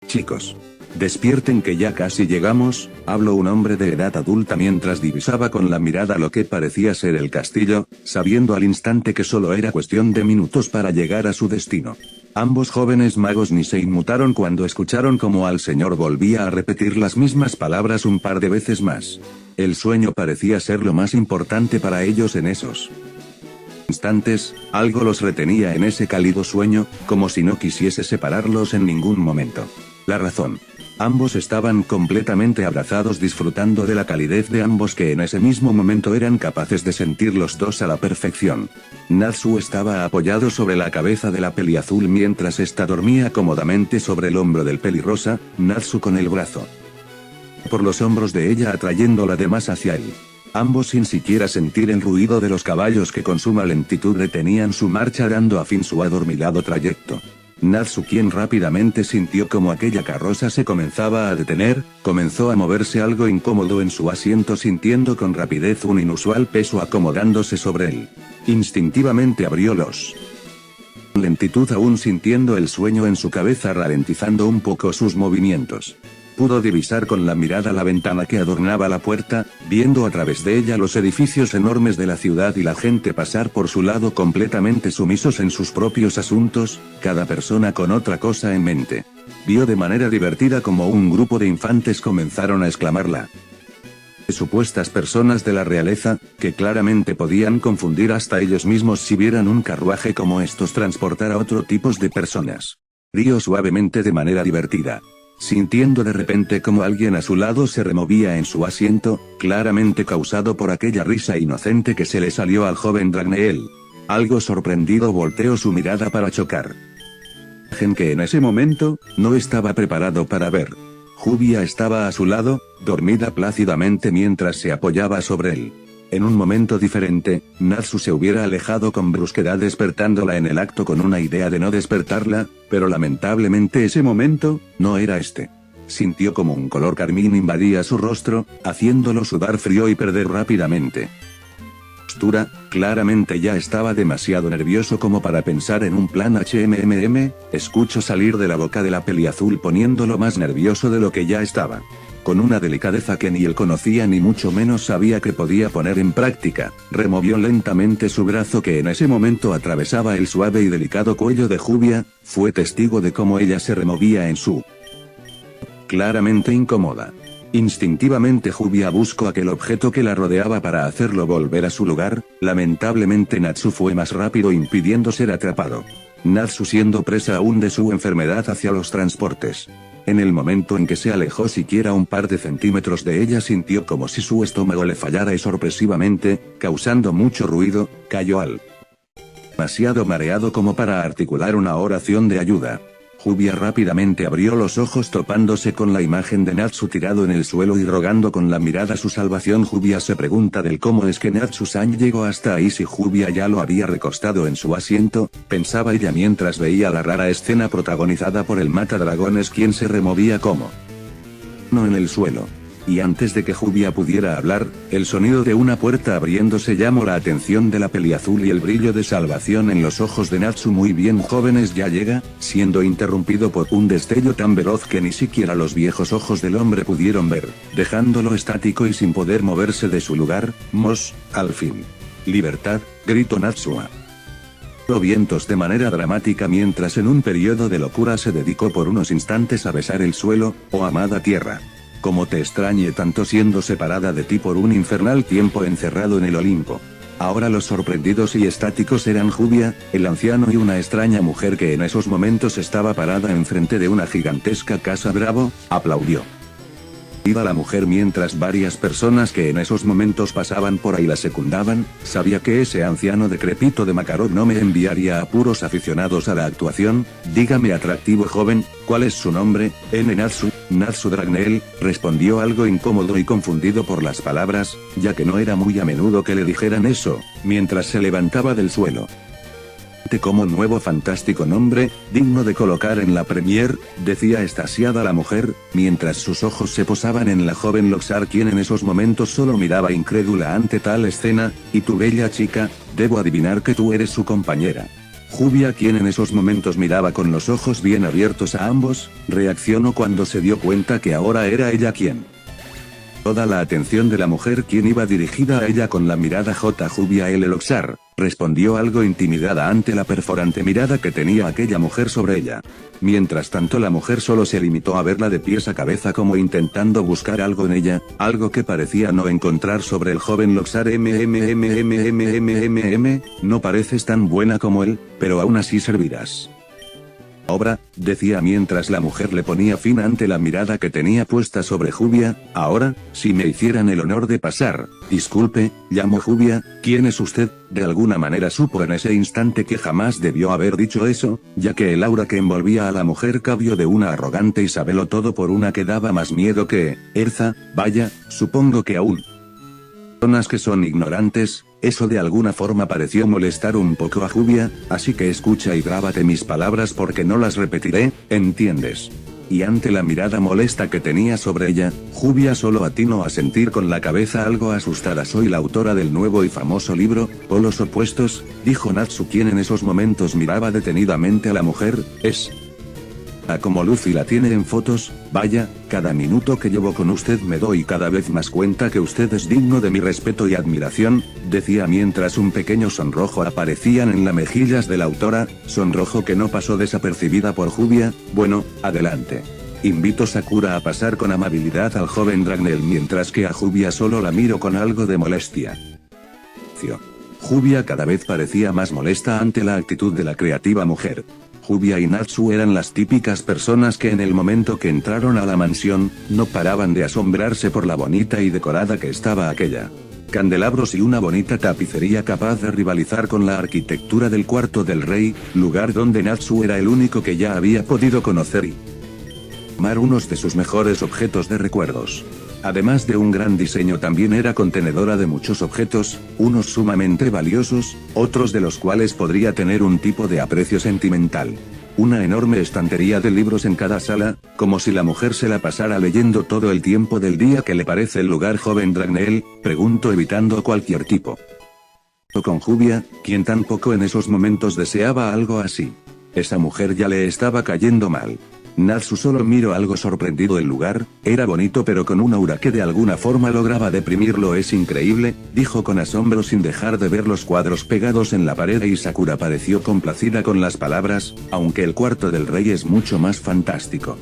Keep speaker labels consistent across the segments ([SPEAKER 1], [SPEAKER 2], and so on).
[SPEAKER 1] Chicos. Despierten que ya casi llegamos, habló un hombre de edad adulta mientras divisaba con la mirada lo que parecía ser el castillo, sabiendo al instante que solo era cuestión de minutos para llegar a su destino. Ambos jóvenes magos ni se inmutaron cuando escucharon cómo al señor volvía a repetir las mismas palabras un par de veces más. El sueño parecía ser lo más importante para ellos en esos instantes, algo los retenía en ese cálido sueño, como si no quisiese separarlos en ningún momento. La razón. Ambos estaban completamente abrazados disfrutando de la calidez de ambos que en ese mismo momento eran capaces de sentir los dos a la perfección. Natsu estaba apoyado sobre la cabeza de la peliazul mientras ésta dormía cómodamente sobre el hombro del pelirrosa, Natsu con el brazo por los hombros de ella atrayéndola de más hacia él. Ambos sin siquiera sentir el ruido de los caballos que con suma lentitud retenían su marcha dando a fin su adormilado trayecto. Natsu, quien rápidamente sintió como aquella carroza se comenzaba a detener, comenzó a moverse algo incómodo en su asiento sintiendo con rapidez un inusual peso acomodándose sobre él. Instintivamente abrió los lentitud aún sintiendo el sueño en su cabeza ralentizando un poco sus movimientos. Pudo divisar con la mirada la ventana que adornaba la puerta, viendo a través de ella los edificios enormes de la ciudad y la gente pasar por su lado completamente sumisos en sus propios asuntos, cada persona con otra cosa en mente. Vio de manera divertida como un grupo de infantes comenzaron a exclamarla. Supuestas personas de la realeza, que claramente podían confundir hasta ellos mismos si vieran un carruaje como estos transportar a otro tipo de personas. Rió suavemente de manera divertida. Sintiendo de repente como alguien a su lado se removía en su asiento, claramente causado por aquella risa inocente que se le salió al joven Dragneel. Algo sorprendido volteó su mirada para chocar. Que en ese momento, no estaba preparado para ver. Jubia estaba a su lado, dormida plácidamente mientras se apoyaba sobre él. En un momento diferente, Natsu se hubiera alejado con brusquedad despertándola en el acto con una idea de no despertarla, pero lamentablemente ese momento, no era este. Sintió como un color carmín invadía su rostro, haciéndolo sudar frío y perder rápidamente postura, claramente ya estaba demasiado nervioso como para pensar en un plan escuchó salir de la boca de la peliazul poniéndolo más nervioso de lo que ya estaba. Con una delicadeza que ni él conocía ni mucho menos sabía que podía poner en práctica, removió lentamente su brazo que en ese momento atravesaba el suave y delicado cuello de Jubia, fue testigo de cómo ella se removía en su claramente incómoda. Instintivamente Jubia buscó aquel objeto que la rodeaba para hacerlo volver a su lugar, lamentablemente Natsu fue más rápido impidiendo ser atrapado. Natsu siendo presa aún de su enfermedad hacia los transportes. En el momento en que se alejó siquiera un par de centímetros de ella sintió como si su estómago le fallara y sorpresivamente, causando mucho ruido, cayó demasiado mareado como para articular una oración de ayuda. Jubia rápidamente abrió los ojos topándose con la imagen de Natsu tirado en el suelo y rogando con la mirada su salvación. Jubia se pregunta del cómo es que Natsu-san llegó hasta ahí si Jubia ya lo había recostado en su asiento, pensaba ella mientras veía la rara escena protagonizada por el matadragones quien se removía como no en el suelo. Y antes de que Jubia pudiera hablar, el sonido de una puerta abriéndose llamó la atención de la peliazul y el brillo de salvación en los ojos de Natsu. Muy bien jóvenes, ya llega, siendo interrumpido por un destello tan veloz que ni siquiera los viejos ojos del hombre pudieron ver, dejándolo estático y sin poder moverse de su lugar. Al fin. Libertad, gritó Natsu a los vientos de manera dramática mientras en un periodo de locura se dedicó por unos instantes a besar el suelo, oh amada tierra. Como te extrañe tanto siendo separada de ti por un infernal tiempo encerrado en el Olimpo. Ahora los sorprendidos y estáticos eran Jubia, el anciano y una extraña mujer que en esos momentos estaba parada enfrente de una gigantesca casa. Bravo, aplaudió. Iba la mujer mientras varias personas que en esos momentos pasaban por ahí la secundaban, sabía que ese anciano decrépito de Makarov no me enviaría a puros aficionados a la actuación. Dígame atractivo joven, ¿cuál es su nombre? Natsu. Natsu Dragneel, respondió algo incómodo y confundido por las palabras, ya que no era muy a menudo que le dijeran eso, mientras se levantaba del suelo. Como nuevo fantástico nombre, digno de colocar en la premier, decía extasiada la mujer, mientras sus ojos se posaban en la joven Loxar quien en esos momentos solo miraba incrédula ante tal escena. Y tu bella chica, debo adivinar que tú eres su compañera. Jubia, quien en esos momentos miraba con los ojos bien abiertos a ambos, reaccionó cuando se dio cuenta que ahora era ella quien. Toda la atención de la mujer, quien iba dirigida a ella con la mirada Jubia el Eloxar, respondió algo intimidada ante la perforante mirada que tenía aquella mujer sobre ella. Mientras tanto, la mujer solo se limitó a verla de pies a cabeza, como intentando buscar algo en ella, algo que parecía no encontrar sobre el joven Loxar. No pareces tan buena como él, pero aún así servirás. Obra, decía mientras la mujer le ponía fin ante la mirada que tenía puesta sobre Jubia. Ahora, si me hicieran el honor de pasar. Disculpe, llamo Jubia, ¿quién es usted? De alguna manera supo en ese instante que jamás debió haber dicho eso, ya que el aura que envolvía a la mujer cambió de una arrogante y sabelo todo por una que daba más miedo que Erza. Vaya, supongo que aún personas que son ignorantes. Eso de alguna forma pareció molestar un poco a Jubia, así que escucha y grábate mis palabras porque no las repetiré, ¿entiendes? Y ante la mirada molesta que tenía sobre ella, Jubia solo atinó a sentir con la cabeza algo asustada. Soy la autora del nuevo y famoso libro, Polos Opuestos, dijo Natsu, quien en esos momentos miraba detenidamente a la mujer. Es como Luffy la tiene en fotos. Vaya, cada minuto que llevo con usted me doy cada vez más cuenta que usted es digno de mi respeto y admiración, decía mientras un pequeño sonrojo aparecían en las mejillas de la autora, sonrojo que no pasó desapercibida por Jubia. Bueno, adelante. Invito Sakura a pasar con amabilidad al joven Dragneel, mientras que a Jubia solo la miro con algo de molestia. Jubia cada vez parecía más molesta ante la actitud de la creativa mujer. Jubia y Natsu eran las típicas personas que en el momento que entraron a la mansión, no paraban de asombrarse por la bonita y decorada que estaba aquella. Candelabros y una bonita tapicería capaz de rivalizar con la arquitectura del cuarto del rey, lugar donde Natsu era el único que ya había podido conocer y tomar unos de sus mejores objetos de recuerdos. Además de un gran diseño, también era contenedora de muchos objetos, unos sumamente valiosos, otros de los cuales podría tener un tipo de aprecio sentimental. Una enorme estantería de libros en cada sala, como si la mujer se la pasara leyendo todo el tiempo del día. ¿Qué le parece el lugar, joven Dragneel?, preguntó evitando cualquier tipo con Jubia, quien tampoco en esos momentos deseaba algo así. Esa mujer ya le estaba cayendo mal. Natsu solo miró algo sorprendido el lugar. Era bonito pero con un aura que de alguna forma lograba deprimirlo. Es increíble, dijo con asombro sin dejar de ver los cuadros pegados en la pared, y Sakura pareció complacida con las palabras, aunque el cuarto del rey es mucho más fantástico.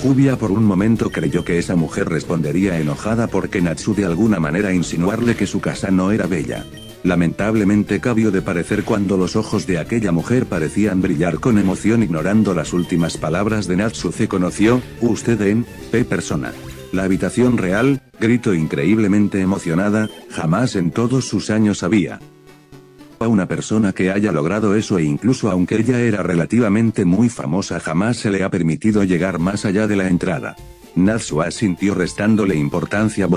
[SPEAKER 1] Jubia por un momento creyó que esa mujer respondería enojada porque Natsu de alguna manera insinuarle que su casa no era bella. Lamentablemente cambió de parecer cuando los ojos de aquella mujer parecían brillar con emoción. Ignorando las últimas palabras de Natsu, se conoció, usted en persona. La habitación real, gritó increíblemente emocionada, jamás en todos sus años había a una persona que haya logrado eso, e incluso aunque ella era relativamente muy famosa, jamás se le ha permitido llegar más allá de la entrada. Natsu asintió restándole importancia.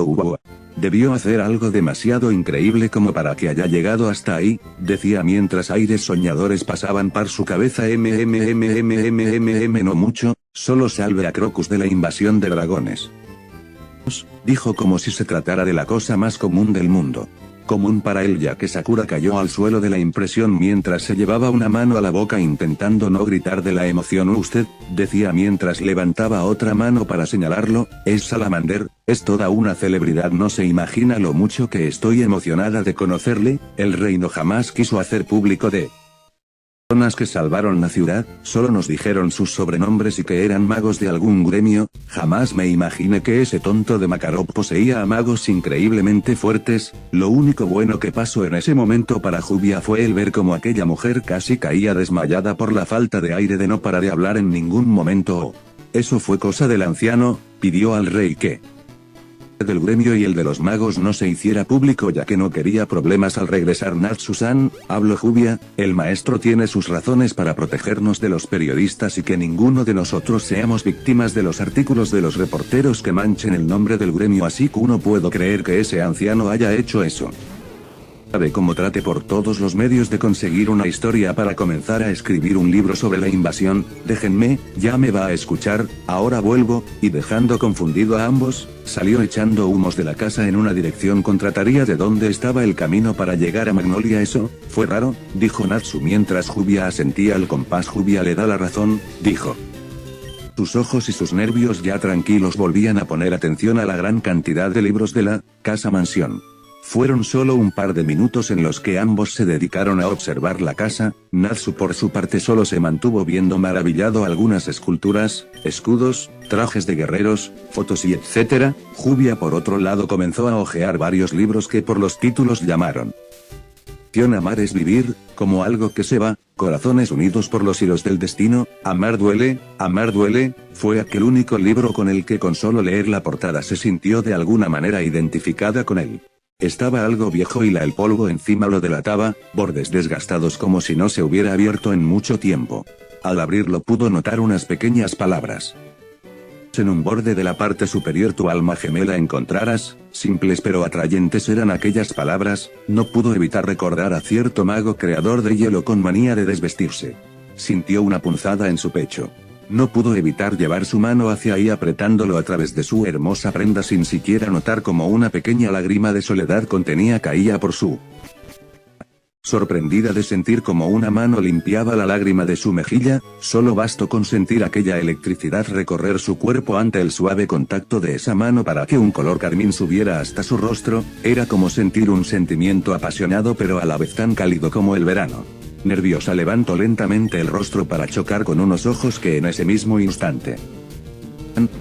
[SPEAKER 1] Debió hacer algo demasiado increíble como para que haya llegado hasta ahí, decía mientras aires soñadores pasaban por su cabeza. No mucho, solo salve a Crocus de la invasión de dragones, dijo como si se tratara de la cosa más común del mundo. Común para él, ya que Sakura cayó al suelo de la impresión mientras se llevaba una mano a la boca intentando no gritar de la emoción. Usted, decía mientras levantaba otra mano para señalarlo, es Salamander, es toda una celebridad. No se imagina lo mucho que estoy emocionada de conocerle. El reino jamás quiso hacer público de personas que salvaron la ciudad, solo nos dijeron sus sobrenombres y que eran magos de algún gremio. Jamás me imaginé que ese tonto de Makarov poseía a magos increíblemente fuertes. Lo único bueno que pasó en ese momento para Jubia fue el ver cómo aquella mujer casi caía desmayada por la falta de aire de no parar de hablar en ningún momento. Eso fue cosa del anciano, pidió al rey que del gremio y el de los magos no se hiciera público, ya que no quería problemas al regresar. Natsu-san, habló Jubia, el maestro tiene sus razones para protegernos de los periodistas y que ninguno de nosotros seamos víctimas de los artículos de los reporteros que manchen el nombre del gremio, así que no puedo creer que ese anciano haya hecho eso. Sabe cómo trate por todos los medios de conseguir una historia para comenzar a escribir un libro sobre la invasión. Déjenme, ya me va a escuchar, ahora vuelvo, y dejando confundido a ambos, salió echando humos de la casa en una dirección contraria de donde estaba el camino para llegar a Magnolia. Eso, fue raro, dijo Natsu mientras Jubia asentía al compás. Jubia le da la razón, dijo. Sus ojos y sus nervios ya tranquilos volvían a poner atención a la gran cantidad de libros de la casa mansión. Fueron solo un par de minutos en los que ambos se dedicaron a observar la casa. Natsu por su parte solo se mantuvo viendo maravillado algunas esculturas, escudos, trajes de guerreros, fotos y etc. Jubia por otro lado comenzó a hojear varios libros que por los títulos llamaron Amar es vivir, como algo que se va, Corazones unidos por los hilos del destino, Amar duele, fue aquel único libro con el que con solo leer la portada se sintió de alguna manera identificada con él. Estaba algo viejo y el polvo encima lo delataba, bordes desgastados como si no se hubiera abierto en mucho tiempo. Al abrirlo pudo notar unas pequeñas palabras. En un borde de la parte superior tu alma gemela encontrarás, simples pero atrayentes eran aquellas palabras. No pudo evitar recordar a cierto mago creador de hielo con manía de desvestirse. Sintió una punzada en su pecho. No pudo evitar llevar su mano hacia ahí apretándolo a través de su hermosa prenda sin siquiera notar como una pequeña lágrima de soledad contenida caía por su. Sorprendida de sentir como una mano limpiaba la lágrima de su mejilla, solo bastó con sentir aquella electricidad recorrer su cuerpo ante el suave contacto de esa mano para que un color carmín subiera hasta su rostro. Era como sentir un sentimiento apasionado pero a la vez tan cálido como el verano. Nerviosa levantó lentamente el rostro para chocar con unos ojos que en ese mismo instante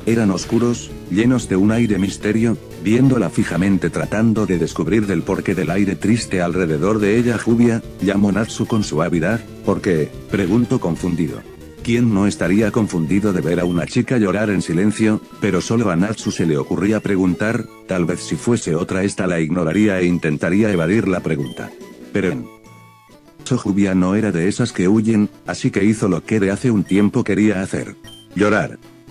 [SPEAKER 1] eran oscuros, llenos de un aire misterio. Viéndola fijamente tratando de descubrir del porqué del aire triste alrededor de ella, Jubia llamó Natsu con suavidad. ¿Por qué?, preguntó confundido. ¿Quién no estaría confundido de ver a una chica llorar en silencio? Pero solo a Natsu se le ocurría preguntar. Tal vez si fuese otra esta la ignoraría e intentaría evadir la pregunta. Pero en Jubia no era de esas que huyen, así que hizo lo que de hace un tiempo quería hacer.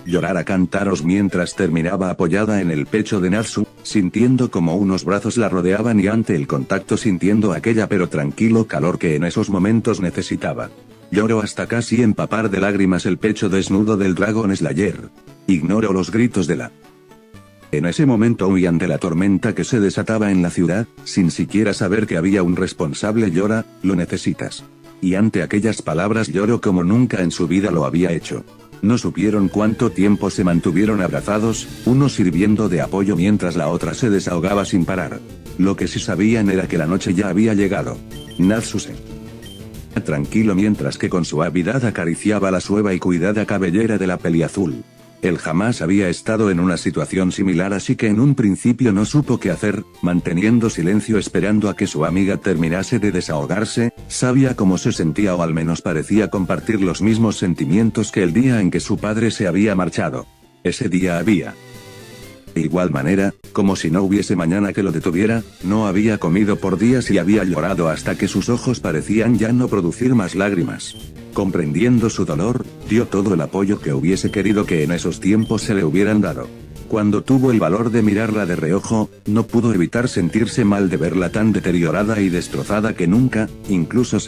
[SPEAKER 1] Llorar a cantaros mientras terminaba apoyada en el pecho de Natsu, sintiendo como unos brazos la rodeaban y ante el contacto sintiendo aquella pero tranquilo calor que en esos momentos necesitaba. Lloró hasta casi empapar de lágrimas el pecho desnudo del Dragon Slayer. Ignoró los gritos de la. En ese momento huían de la tormenta que se desataba en la ciudad, sin siquiera saber que había un responsable. Llora, lo necesitas. Y ante aquellas palabras lloró como nunca en su vida lo había hecho. No supieron cuánto tiempo se mantuvieron abrazados, uno sirviendo de apoyo mientras la otra se desahogaba sin parar. Lo que sí sabían era que la noche ya había llegado. Natsu se tranquilo mientras que con suavidad acariciaba la suave y cuidada cabellera de la peliazul. Él jamás había estado en una situación similar, así que en un principio no supo qué hacer, manteniendo silencio esperando a que su amiga terminase de desahogarse. Sabía cómo se sentía o al menos parecía compartir los mismos sentimientos que el día en que su padre se había marchado. Ese día había. De igual manera, como si no hubiese mañana que lo detuviera, no había comido por días y había llorado hasta que sus ojos parecían ya no producir más lágrimas. Comprendiendo su dolor, dio todo el apoyo que hubiese querido que en esos tiempos se le hubieran dado. Cuando tuvo el valor de mirarla de reojo, no pudo evitar sentirse mal de verla tan deteriorada y destrozada que nunca, incluso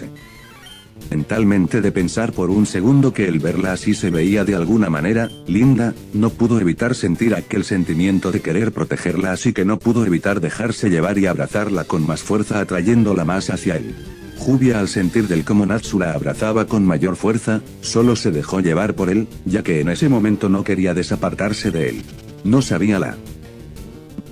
[SPEAKER 1] mentalmente de pensar por un segundo que el verla así se veía de alguna manera linda, no pudo evitar sentir aquel sentimiento de querer protegerla, así que no pudo evitar dejarse llevar y abrazarla con más fuerza, atrayéndola más hacia él. Jubia, al sentir del cómo Natsu la abrazaba con mayor fuerza, solo se dejó llevar por él, ya que en ese momento no quería desapartarse de él. No sabía la.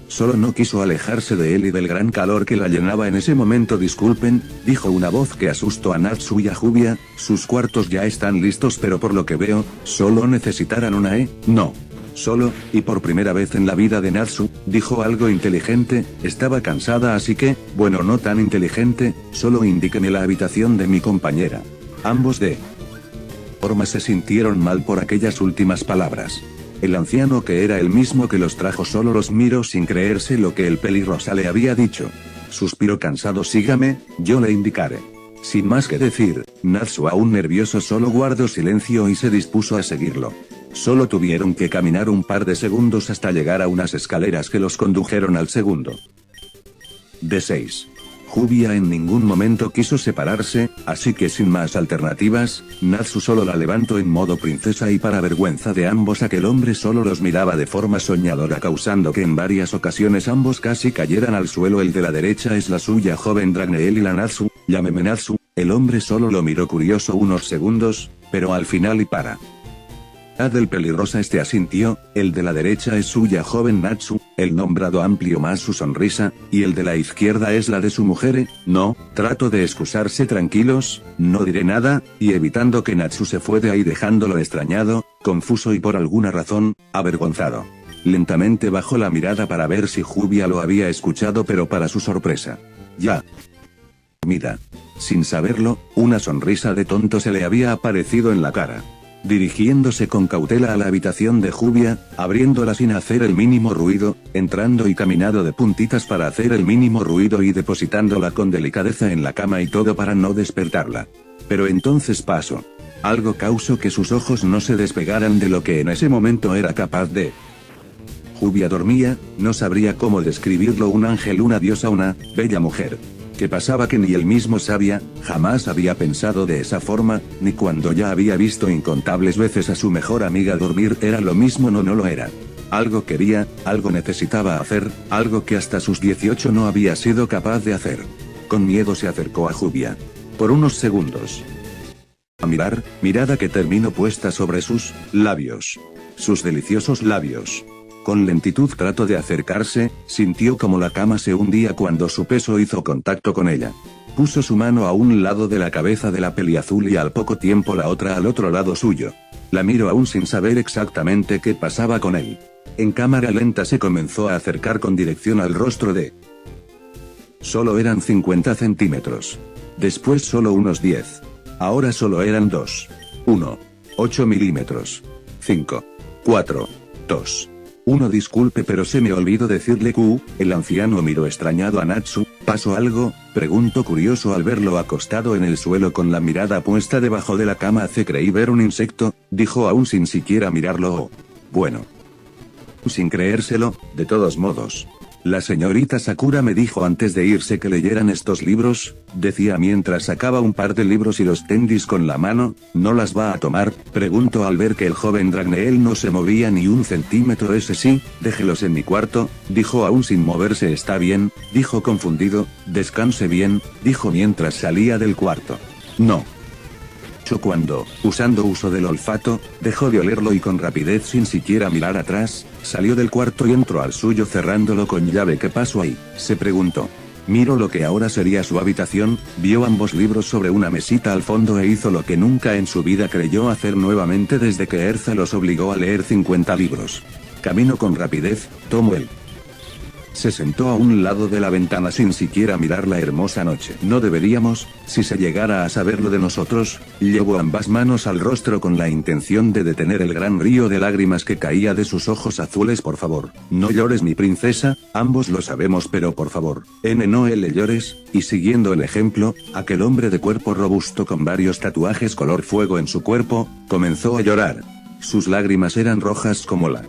[SPEAKER 1] Solo no quiso alejarse de él y del gran calor que la llenaba en ese momento. Disculpen, dijo una voz que asustó a Natsu y a Jubia, sus cuartos ya están listos, pero por lo que veo, solo necesitarán una no. Solo, y por primera vez en la vida de Natsu, dijo algo inteligente. Estaba cansada, así que, bueno, no tan inteligente, solo indíqueme la habitación de mi compañera. Ambos de forma se sintieron mal por aquellas últimas palabras. El anciano, que era el mismo que los trajo, solo los miró sin creerse lo que el pelirrosa le había dicho. Suspiró cansado. Sígame, yo le indicaré. Sin más que decir, Natsu, aún nervioso, solo guardó silencio y se dispuso a seguirlo. Solo tuvieron que caminar un par de segundos hasta llegar a unas escaleras que los condujeron al segundo de 6 Jubia en ningún momento quiso separarse, así que sin más alternativas, Natsu solo la levantó en modo princesa y para vergüenza de ambos aquel hombre solo los miraba de forma soñadora causando que en varias ocasiones ambos casi cayeran al suelo. El de la derecha es la suya joven Dragneel y la Natsu, llámeme Natsu, el hombre solo lo miró curioso unos segundos, pero al final y para. Del pelirrosa asintió, el de la derecha es suya joven Natsu, el nombrado amplio más su sonrisa, y el de la izquierda es la de su mujer, no, trato de excusarse tranquilos, no diré nada, y evitando que Natsu se fue de ahí dejándolo extrañado, confuso y por alguna razón, avergonzado. Lentamente bajó la mirada para ver si Jubia lo había escuchado pero para su sorpresa. Ya. Mira. Sin saberlo, una sonrisa de tonto se le había aparecido en la cara. Dirigiéndose con cautela a la habitación de Jubia, abriéndola sin hacer el mínimo ruido, entrando y caminando de puntitas para hacer el mínimo ruido y depositándola con delicadeza en la cama y todo para no despertarla. Pero entonces pasó. Algo causó que sus ojos no se despegaran de lo que en ese momento era capaz de. Jubia dormía, no sabría cómo describirlo, un ángel, una diosa, una bella mujer. ¿Qué pasaba que ni él mismo sabía? Jamás había pensado de esa forma, ni cuando ya había visto incontables veces a su mejor amiga dormir era lo mismo, no lo era. Algo quería, algo necesitaba hacer, algo que hasta sus 18 no había sido capaz de hacer. Con miedo se acercó a Jubia. Por unos segundos. A mirar, mirada que terminó puesta sobre sus labios. Sus deliciosos labios. Con lentitud trató de acercarse, sintió como la cama se hundía cuando su peso hizo contacto con ella. Puso su mano a un lado de la cabeza de la peliazul y al poco tiempo la otra al otro lado suyo. La miró aún sin saber exactamente qué pasaba con él. En cámara lenta se comenzó a acercar con dirección al rostro de. Solo eran 50 centímetros. Después solo unos 10. Ahora solo eran 2. 1. 8 milímetros. 5. 4. 2. 1. Disculpe pero se me olvidó decirle que, el anciano miró extrañado a Natsu. ¿Pasó algo?, preguntó curioso al verlo acostado en el suelo con la mirada puesta debajo de la cama. Creí ver un insecto, dijo aún sin siquiera mirarlo. Bueno. Sin creérselo, de todos modos. La señorita Sakura me dijo antes de irse que leyeran estos libros, decía mientras sacaba un par de libros y los tendis con la mano. ¿No las va a tomar?, preguntó al ver que el joven Dragneel no se movía ni un centímetro. Ese sí, déjelos en mi cuarto, dijo aún sin moverse. Está bien, dijo confundido. Descanse bien, dijo mientras salía del cuarto. No. Cuando, usando uso del olfato, dejó de olerlo y con rapidez sin siquiera mirar atrás, salió del cuarto y entró al suyo cerrándolo con llave. ¿Qué pasó ahí?, se preguntó. Miró lo que ahora sería su habitación, vio ambos libros sobre una mesita al fondo e hizo lo que nunca en su vida creyó hacer nuevamente desde que Erza los obligó a leer 50 libros. Caminó con rapidez, tomó el. Se sentó a un lado de la ventana sin siquiera mirar la hermosa noche. No deberíamos, si se llegara a saber lo de nosotros. Llevó ambas manos al rostro con la intención de detener el gran río de lágrimas que caía de sus ojos azules. Por favor, no llores mi princesa, ambos lo sabemos pero por favor, no le llores, y siguiendo el ejemplo, aquel hombre de cuerpo robusto con varios tatuajes color fuego en su cuerpo, comenzó a llorar. Sus lágrimas eran rojas como la.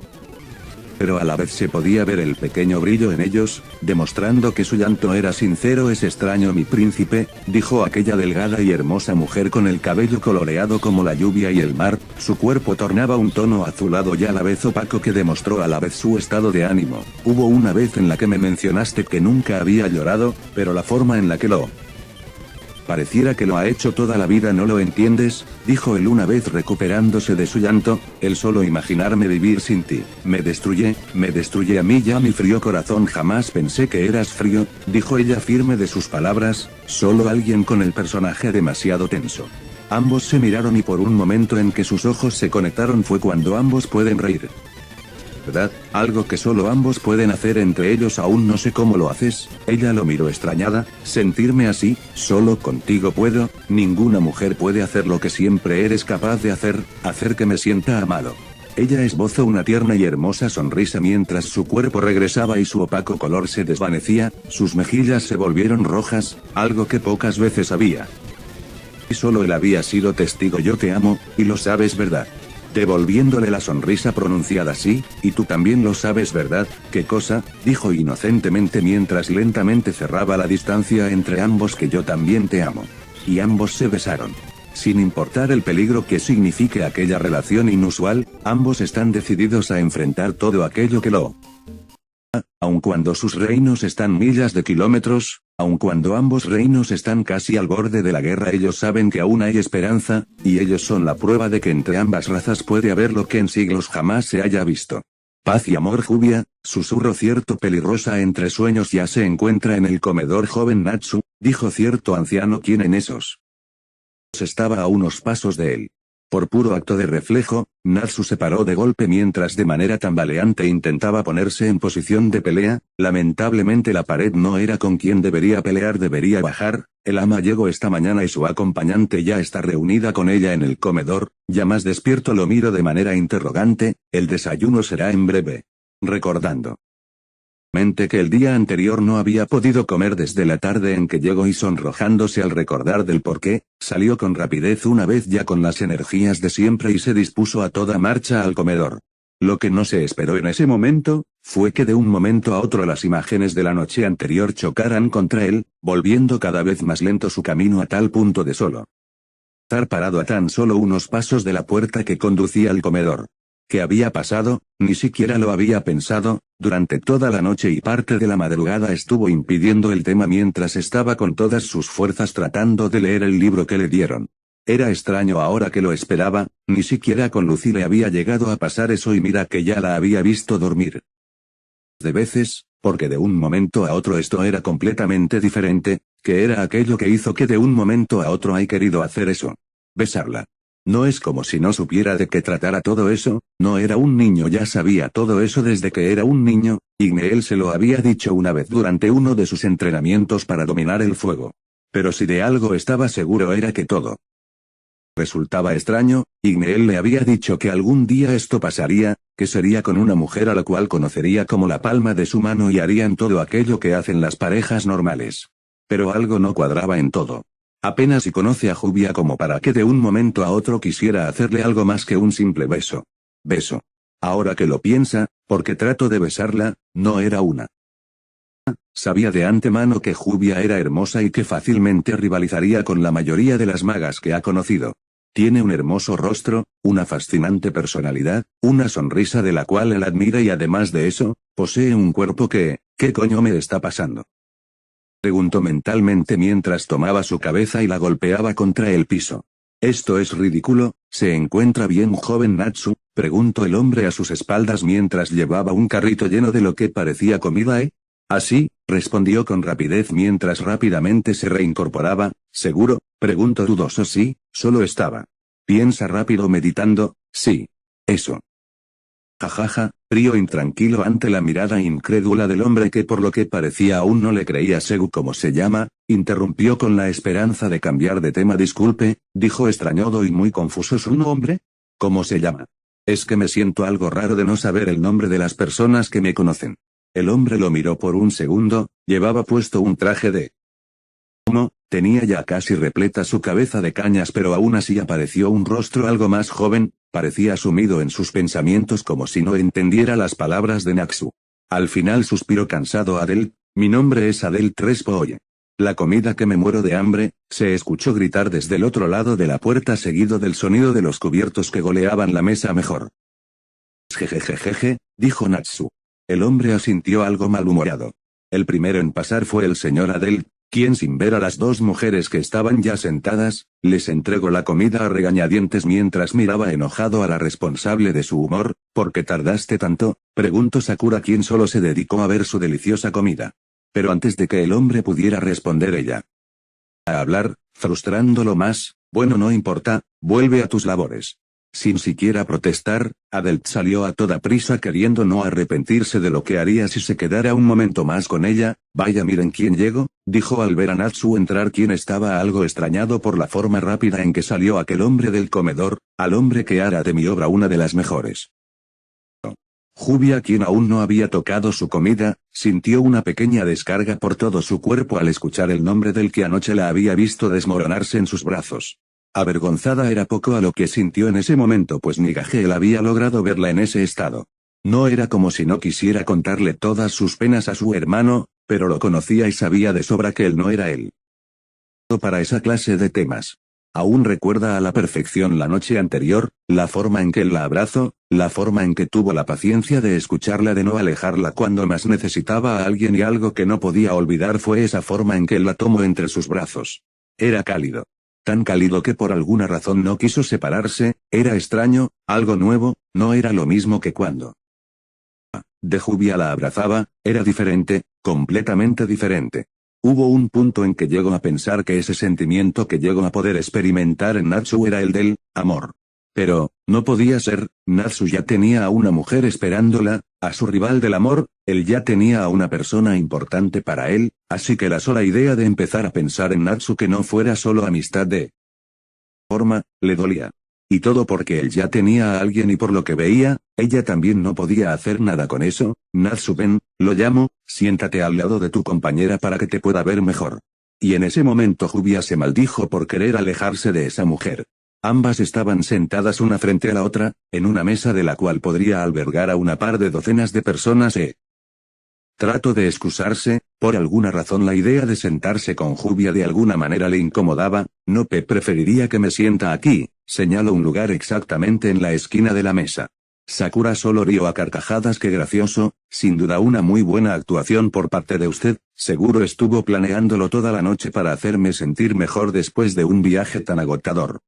[SPEAKER 1] Pero a la vez se podía ver el pequeño brillo en ellos, demostrando que su llanto era sincero. Es extraño mi príncipe, dijo aquella delgada y hermosa mujer con el cabello coloreado como la lluvia y el mar, su cuerpo tornaba un tono azulado y a la vez opaco que demostró a la vez su estado de ánimo. Hubo una vez en la que me mencionaste que nunca había llorado, pero la forma en la que lo. Pareciera que lo ha hecho toda la vida. ¿No lo entiendes?, dijo él una vez recuperándose de su llanto. El solo imaginarme vivir sin ti, me destruye a mí y a mi frío corazón. Jamás pensé que eras frío, dijo ella firme de sus palabras, solo alguien con el personaje demasiado tenso. Ambos se miraron y por un momento en que sus ojos se conectaron fue cuando ambos pueden reír. ¿Verdad? Algo que solo ambos pueden hacer entre ellos. Aún no sé cómo lo haces. Ella lo miró extrañada. Sentirme así, solo contigo puedo, ninguna mujer puede hacer lo que siempre eres capaz de hacer que me sienta amado. Ella esbozó una tierna y hermosa sonrisa mientras su cuerpo regresaba y su opaco color se desvanecía, sus mejillas se volvieron rojas, algo que pocas veces había. Y solo él había sido testigo. Yo te amo, y lo sabes, ¿verdad? devolviéndole la sonrisa pronunciada. Sí, y tú también lo sabes, ¿verdad? ¿Qué cosa? Dijo inocentemente mientras lentamente cerraba la distancia entre ambos. Que yo también te amo. Y ambos se besaron. Sin importar el peligro que signifique aquella relación inusual, ambos están decididos a enfrentar todo aquello que lo aun cuando sus reinos están millas de kilómetros, aun cuando ambos reinos están casi al borde de la guerra, ellos saben que aún hay esperanza, y ellos son la prueba de que entre ambas razas puede haber lo que en siglos jamás se haya visto. Paz y amor. Jubia, susurró cierto pelirrosa entre sueños. Ya se encuentra en el comedor, joven Natsu, dijo cierto anciano quien en esos estaba a unos pasos de él. Por puro acto de reflejo, Natsu se paró de golpe mientras de manera tambaleante intentaba ponerse en posición de pelea. Lamentablemente la pared no era con quien debería pelear, debería bajar. El ama llegó esta mañana y su acompañante ya está reunida con ella en el comedor. Ya más despierto lo miro de manera interrogante. El desayuno será en breve. Recordando que el día anterior no había podido comer desde la tarde en que llegó y sonrojándose al recordar del porqué, salió con rapidez una vez ya con las energías de siempre y se dispuso a toda marcha al comedor. Lo que no se esperó en ese momento, fue que de un momento a otro las imágenes de la noche anterior chocaran contra él, volviendo cada vez más lento su camino a tal punto de solo estar parado a tan solo unos pasos de la puerta que conducía al comedor. ¿Qué había pasado? Ni siquiera lo había pensado. Durante toda la noche y parte de la madrugada estuvo impidiendo el tema mientras estaba con todas sus fuerzas tratando de leer el libro que le dieron. Era extraño ahora que lo esperaba, ni siquiera con Lucy le había llegado a pasar eso y mira que ya la había visto dormir de veces, porque de un momento a otro esto era completamente diferente. ¿Qué era aquello que hizo que de un momento a otro haya querido hacer eso? Besarla. No es como si no supiera de qué tratara todo eso. No era un niño, ya sabía todo eso desde que era un niño. Igneel se lo había dicho una vez durante uno de sus entrenamientos para dominar el fuego. Pero si de algo estaba seguro era que todo resultaba extraño. Igneel le había dicho que algún día esto pasaría, que sería con una mujer a la cual conocería como la palma de su mano y harían todo aquello que hacen las parejas normales. Pero algo no cuadraba en todo. Apenas si conoce a Jubia como para que de un momento a otro quisiera hacerle algo más que un simple beso. Beso. Ahora que lo piensa, porque trato de besarla, no era una. Sabía de antemano que Jubia era hermosa y que fácilmente rivalizaría con la mayoría de las magas que ha conocido. Tiene un hermoso rostro, una fascinante personalidad, una sonrisa de la cual él admira y además de eso, posee un cuerpo que, ¿qué coño me está pasando?, preguntó mentalmente mientras tomaba su cabeza y la golpeaba contra el piso. Esto es ridículo. ¿Se encuentra bien, joven Natsu?, preguntó el hombre a sus espaldas mientras llevaba un carrito lleno de lo que parecía comida. Así, respondió con rapidez mientras rápidamente se reincorporaba. ¿Seguro?, preguntó dudoso. Sí, solo estaba. Piensa rápido meditando. Sí. Eso. Jajaja, frío intranquilo ante la mirada incrédula del hombre que por lo que parecía aún no le creía. Segu, ¿cómo se llama?, interrumpió con la esperanza de cambiar de tema. Disculpe, dijo extrañado y muy confuso. ¿Su nombre? ¿Cómo se llama? Es que me siento algo raro de no saber el nombre de las personas que me conocen. El hombre lo miró por un segundo. Llevaba puesto un traje de humo, tenía ya casi repleta su cabeza de cañas, pero aún así apareció un rostro algo más joven. Parecía sumido en sus pensamientos como si no entendiera las palabras de Natsu. Al final suspiró cansado. Adel, mi nombre es Adel Trespo. Oye. La comida que me muero de hambre, se escuchó gritar desde el otro lado de la puerta seguido del sonido de los cubiertos que goleaban la mesa. Mejor. Jejejejeje, dijo Natsu. El hombre asintió algo malhumorado. El primero en pasar fue el señor Adel, quien sin ver a las dos mujeres que estaban ya sentadas, les entregó la comida a regañadientes mientras miraba enojado a la responsable de su humor. ¿Por qué tardaste tanto?, preguntó Sakura, quien solo se dedicó a ver su deliciosa comida. Pero antes de que el hombre pudiera responder ella a hablar, frustrándolo más. Bueno, no importa, vuelve a tus labores. Sin siquiera protestar, Adel salió a toda prisa queriendo no arrepentirse de lo que haría si se quedara un momento más con ella. Vaya, miren quién llegó, dijo al ver a Natsu entrar, quien estaba algo extrañado por la forma rápida en que salió aquel hombre del comedor, al hombre que hará de mi obra una de las mejores. Jubia, quien aún no había tocado su comida, sintió una pequeña descarga por todo su cuerpo al escuchar el nombre del que anoche la había visto desmoronarse en sus brazos. Avergonzada era poco a lo que sintió en ese momento, pues ni Gagel había logrado verla en ese estado. No era como si no quisiera contarle todas sus penas a su hermano, pero lo conocía y sabía de sobra que él no era él para esa clase de temas. Aún recuerda a la perfección la noche anterior, la forma en que él la abrazó, la forma en que tuvo la paciencia de escucharla, de no alejarla cuando más necesitaba a alguien, y algo que no podía olvidar fue esa forma en que él la tomó entre sus brazos. Era cálido. Tan cálido que por alguna razón no quiso separarse, era extraño, algo nuevo, no era lo mismo que cuando de Jubia la abrazaba, era diferente, completamente diferente. Hubo un punto en que llegó a pensar que ese sentimiento que llegó a poder experimentar en Natsu era el del amor. Pero, no podía ser, Natsu ya tenía a una mujer esperándola, a su rival del amor, él ya tenía a una persona importante para él, así que la sola idea de empezar a pensar en Natsu que no fuera solo amistad de forma, le dolía. Y todo porque él ya tenía a alguien y por lo que veía, ella también no podía hacer nada con eso. Natsu, ven, lo llamo, siéntate al lado de tu compañera para que te pueda ver mejor. Y en ese momento Jubia se maldijo por querer alejarse de esa mujer. Ambas estaban sentadas una frente a la otra, en una mesa de la cual podría albergar a una par de docenas de personas. Trató de excusarse, por alguna razón la idea de sentarse con Jubia de alguna manera le incomodaba. No, preferiría que me sienta aquí, señaló un lugar exactamente en la esquina de la mesa. Sakura solo rió a carcajadas. Qué gracioso, sin duda una muy buena actuación por parte de usted, seguro estuvo planeándolo toda la noche para hacerme sentir mejor después de un viaje tan agotador.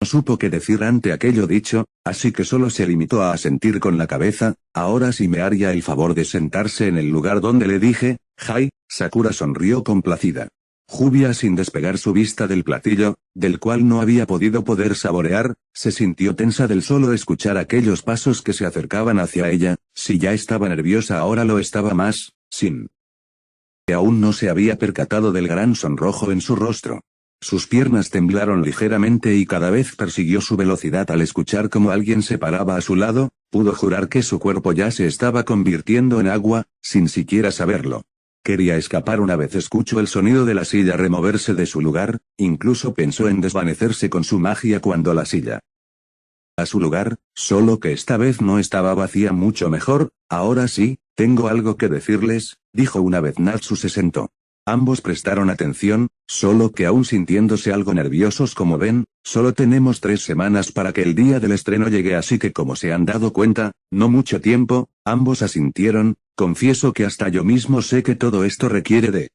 [SPEAKER 1] No supo qué decir ante aquello dicho, así que solo se limitó a asentir con la cabeza. Ahora sí me haría el favor de sentarse en el lugar donde le dije. Jai. Sakura sonrió complacida. Jubia, sin despegar su vista del platillo, del cual no había podido saborear, se sintió tensa del solo escuchar aquellos pasos que se acercaban hacia ella. Si ya estaba nerviosa ahora lo estaba más, sin que aún no se había percatado del gran sonrojo en su rostro. Sus piernas temblaron ligeramente y cada vez persiguió su velocidad al escuchar cómo alguien se paraba a su lado. Pudo jurar que su cuerpo ya se estaba convirtiendo en agua, sin siquiera saberlo. Quería escapar una vez escuchó el sonido de la silla removerse de su lugar, incluso pensó en desvanecerse con su magia cuando la silla a su lugar, solo que esta vez no estaba vacía. Mucho mejor. Ahora sí, tengo algo que decirles, dijo una vez Natsu se sentó. Ambos prestaron atención, solo que aún sintiéndose algo nerviosos. Como ven, solo tenemos 3 semanas para que el día del estreno llegue, así que como se han dado cuenta, no mucho tiempo. Ambos asintieron. Confieso que hasta yo mismo sé que todo esto requiere de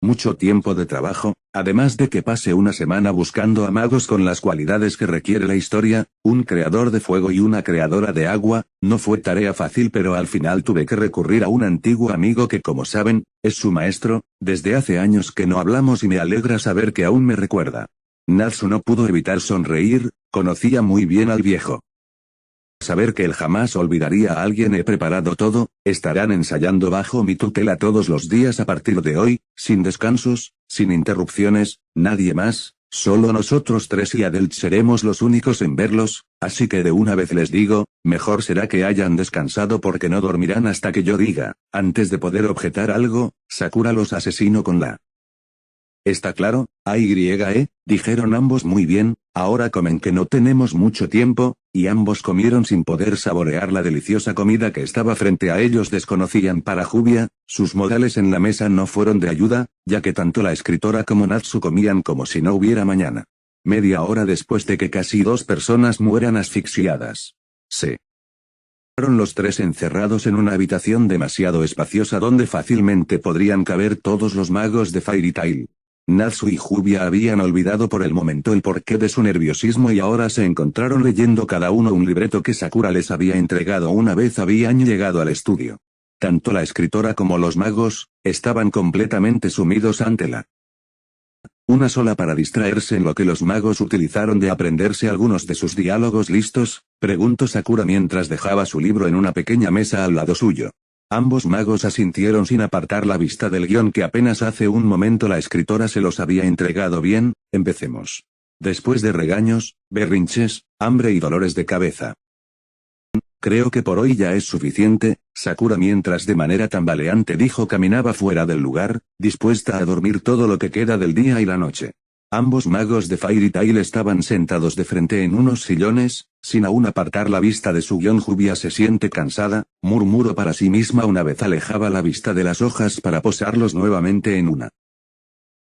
[SPEAKER 1] mucho tiempo de trabajo, además de que pase una semana buscando a magos con las cualidades que requiere la historia, un creador de fuego y una creadora de agua. No fue tarea fácil, pero al final tuve que recurrir a un antiguo amigo que, como saben, es su maestro. Desde hace años que no hablamos y me alegra saber que aún me recuerda. Natsu no pudo evitar sonreír, conocía muy bien al viejo. Saber que él jamás olvidaría a alguien. He preparado todo, estarán ensayando bajo mi tutela todos los días a partir de hoy, sin descansos, sin interrupciones, nadie más, solo nosotros 3 y Adelt seremos los únicos en verlos, así que de una vez les digo, mejor será que hayan descansado porque no dormirán hasta que yo diga. Antes de poder objetar algo, Sakura los asesinó con la ¿Está claro? Dijeron ambos. Muy bien, ahora comen que no tenemos mucho tiempo, y ambos comieron sin poder saborear la deliciosa comida que estaba frente a ellos. Desconocían para Jubia, sus modales en la mesa no fueron de ayuda, ya que tanto la escritora como Natsu comían como si no hubiera mañana. Media hora después de que casi 2 personas mueran asfixiadas. Se fueron los 3 encerrados en una habitación demasiado espaciosa donde fácilmente podrían caber todos los magos de Fairy Tail. Natsu y Jubia habían olvidado por el momento el porqué de su nerviosismo y ahora se encontraron leyendo cada uno un libreto que Sakura les había entregado una vez habían llegado al estudio. Tanto la escritora como los magos, estaban completamente sumidos ante la una sola para distraerse en lo que los magos utilizaron de aprenderse algunos de sus diálogos. ¿Listos?, preguntó Sakura mientras dejaba su libro en una pequeña mesa al lado suyo. Ambos magos asintieron sin apartar la vista del guión que apenas hace un momento la escritora se los había entregado. Bien, empecemos. Después de regaños, berrinches, hambre y dolores de cabeza. Creo que por hoy ya es suficiente, Sakura mientras de manera tambaleante caminaba fuera del lugar, dispuesta a dormir todo lo que queda del día y la noche. Ambos magos de Fairy Tail estaban sentados de frente en unos sillones, sin aún apartar la vista de su guión. Jubia se siente cansada, murmuró para sí misma una vez alejaba la vista de las hojas para posarlos nuevamente en una.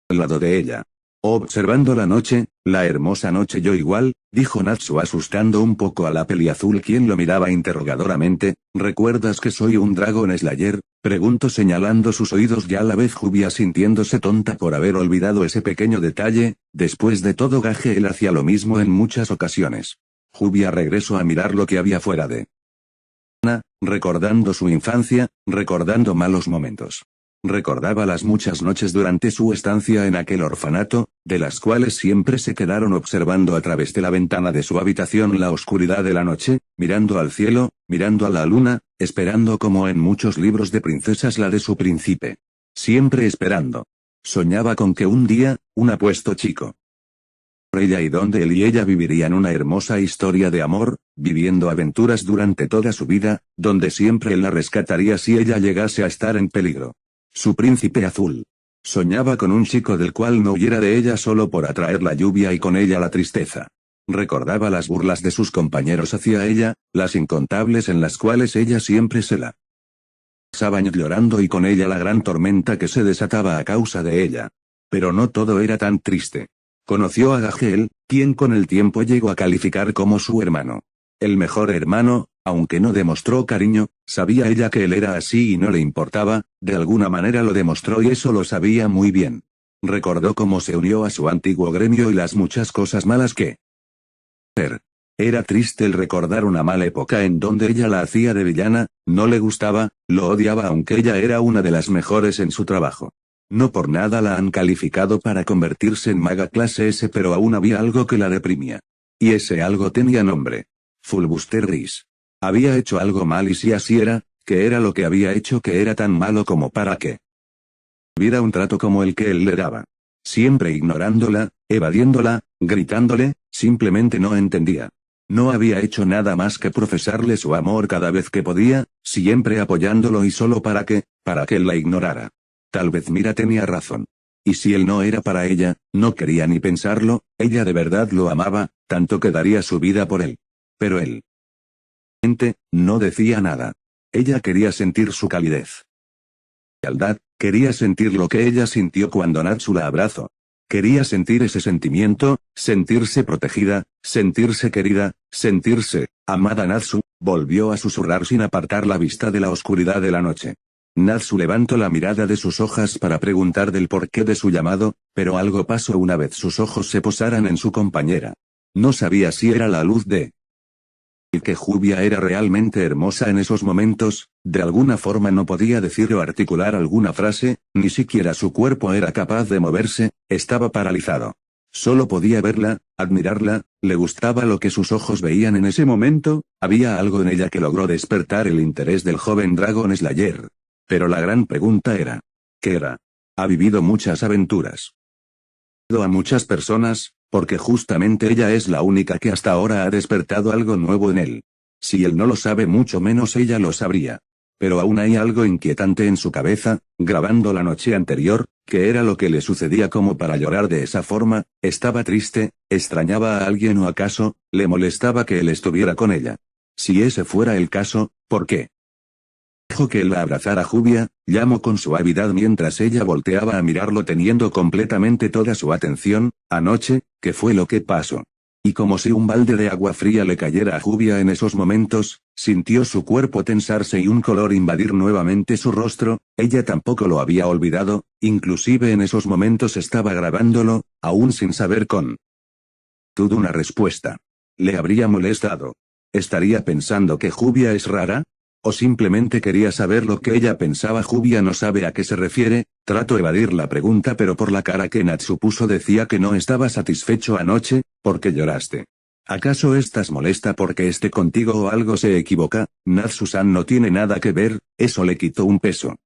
[SPEAKER 1] Al lado de ella. Observando la noche, la hermosa noche. Yo igual, dijo Natsu asustando un poco a la peliazul, quien lo miraba interrogadoramente. ¿Recuerdas que soy un Dragon Slayer? Preguntó señalando sus oídos y a la vez Jubia sintiéndose tonta por haber olvidado ese pequeño detalle. Después de todo Gaheel hacía lo mismo en muchas ocasiones. Jubia regresó a mirar lo que había fuera de recordando su infancia, recordando malos momentos. Recordaba las muchas noches durante su estancia en aquel orfanato, de las cuales siempre se quedaron observando a través de la ventana de su habitación la oscuridad de la noche, mirando al cielo, mirando a la luna, esperando como en muchos libros de princesas la de su príncipe. Siempre esperando. Soñaba con que un día, un apuesto chico. Ella y donde él y ella vivirían una hermosa historia de amor, viviendo aventuras durante toda su vida, donde siempre él la rescataría si ella llegase a estar en peligro. Su príncipe azul. Soñaba con un chico del cual no huyera de ella solo por atraer la lluvia y con ella la tristeza. Recordaba las burlas de sus compañeros hacia ella, las incontables en las cuales ella siempre se la pasaban llorando y con ella la gran tormenta que se desataba a causa de ella. Pero no todo era tan triste. Conoció a Gaheel, quien con el tiempo llegó a calificar como su hermano. El mejor hermano, aunque no demostró cariño, sabía ella que él era así y no le importaba, de alguna manera lo demostró y eso lo sabía muy bien. Recordó cómo se unió a su antiguo gremio y las muchas cosas malas que era triste el recordar una mala época en donde ella la hacía de villana, no le gustaba, lo odiaba aunque ella era una de las mejores en su trabajo. No por nada la han calificado para convertirse en maga clase S, pero aún había algo que la deprimía. Y ese algo tenía nombre. Fulbuster Gris. Había hecho algo mal y si así era, ¿qué era lo que había hecho que era tan malo como para que tuviera un trato como el que él le daba? Siempre ignorándola, evadiéndola, gritándole, simplemente no entendía. No había hecho nada más que profesarle su amor cada vez que podía, siempre apoyándolo y solo para que él la ignorara. Tal vez Mira tenía razón. Y si él no era para ella, no quería ni pensarlo, ella de verdad lo amaba, tanto que daría su vida por él. Pero él no decía nada. Ella quería sentir su calidez. Lealtad, quería sentir lo que ella sintió cuando Natsu la abrazó. Quería sentir ese sentimiento, sentirse protegida, sentirse querida, sentirse amada. Natsu volvió a susurrar sin apartar la vista de la oscuridad de la noche. Natsu levantó la mirada de sus hojas para preguntar del porqué de su llamado, pero algo pasó una vez sus ojos se posaran en su compañera. No sabía si era la luz de y que Jubia era realmente hermosa en esos momentos, de alguna forma no podía decir o articular alguna frase, ni siquiera su cuerpo era capaz de moverse, estaba paralizado. Solo podía verla, admirarla, le gustaba lo que sus ojos veían en ese momento, había algo en ella que logró despertar el interés del joven Dragon Slayer. Pero la gran pregunta era, ¿qué era? Ha vivido muchas aventuras. A muchas personas, porque justamente ella es la única que hasta ahora ha despertado algo nuevo en él. Si él no lo sabe, mucho menos ella lo sabría. Pero aún hay algo inquietante en su cabeza, grabando la noche anterior, que era lo que le sucedía como para llorar de esa forma, estaba triste, extrañaba a alguien o acaso, le molestaba que él estuviera con ella. Si ese fuera el caso, ¿por qué? Dejó que él la abrazara. Jubia, llamó con suavidad mientras ella volteaba a mirarlo teniendo completamente toda su atención. Anoche, ¿qué fue lo que pasó? Y como si un balde de agua fría le cayera a Jubia en esos momentos, sintió su cuerpo tensarse y un color invadir nuevamente su rostro, ella tampoco lo había olvidado, inclusive en esos momentos estaba grabándolo, aún sin saber con tuvo una respuesta. ¿Le habría molestado? ¿Estaría pensando que Jubia es rara? ¿O simplemente quería saber lo que ella pensaba? Jubia no sabe a qué se refiere, trató de evadir la pregunta pero por la cara que Natsu puso decía que no estaba satisfecho anoche. ¿Por qué lloraste? ¿Acaso estás molesta porque esté contigo o algo se equivoca? Natsu-san no tiene nada que ver, eso le quitó un peso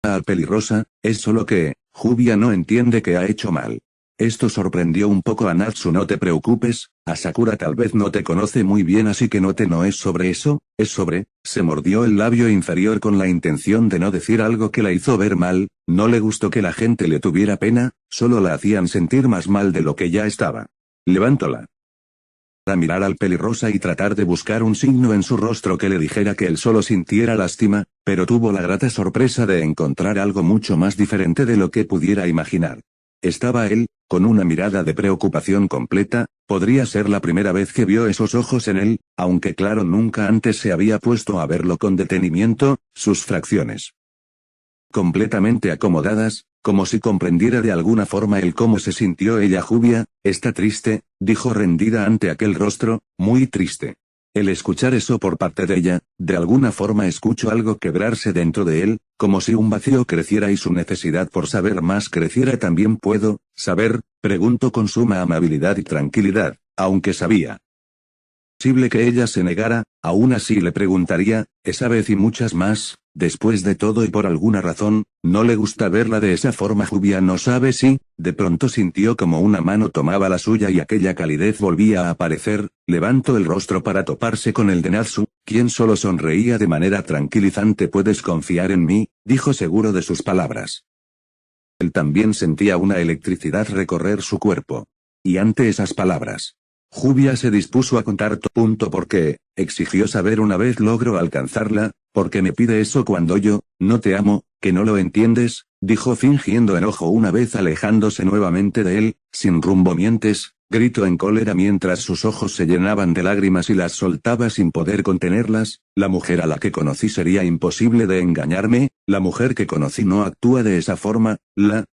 [SPEAKER 1] al pelirrosa, es solo que, Jubia no entiende que ha hecho mal. Esto sorprendió un poco a Natsu. No te preocupes, Asakura tal vez no te conoce muy bien así que no es sobre eso, es sobre, se mordió el labio inferior con la intención de no decir algo que la hizo ver mal, No le gustó que la gente le tuviera pena, solo la hacían sentir más mal de lo que ya estaba. Levántola. A mirar al pelirrosa y tratar de buscar un signo en su rostro que le dijera que él solo sintiera lástima, pero tuvo la grata sorpresa de encontrar algo mucho más diferente de lo que pudiera imaginar. Estaba él, con una mirada de preocupación completa, podría ser la primera vez que vio esos ojos en él, aunque claro nunca antes se había puesto a verlo con detenimiento, sus fracciones completamente acomodadas, como si comprendiera de alguna forma el cómo se sintió ella. Jubia, está triste, dijo rendida ante aquel rostro, muy triste. El escuchar eso por parte de ella, de alguna forma escucho algo quebrarse dentro de él, como si un vacío creciera y su necesidad por saber más creciera. ¿También puedo saber? Preguntó con suma amabilidad y tranquilidad, aunque sabía posible que ella se negara, aún así le preguntaría, esa vez y muchas más, después de todo y por alguna razón, no le gusta verla de esa forma. Jubia no sabe si, de pronto sintió como una mano tomaba la suya y aquella calidez volvía a aparecer, levantó el rostro para toparse con el de Natsu, quien solo sonreía de manera tranquilizante. Puedes confiar en mí, dijo seguro de sus palabras. Él también sentía una electricidad recorrer su cuerpo. Y ante esas palabras, Jubia se dispuso a contar ¿por qué? Exigió saber. Una vez logro alcanzarla, ¿por qué me pide eso cuando yo, no te amo, que no lo entiendes? Dijo fingiendo enojo una vez alejándose nuevamente de él, sin rumbo. Mientes, gritó en cólera mientras sus ojos se llenaban de lágrimas y las soltaba sin poder contenerlas. La mujer a la que conocí sería imposible de engañarme, la mujer que conocí no actúa de esa forma, la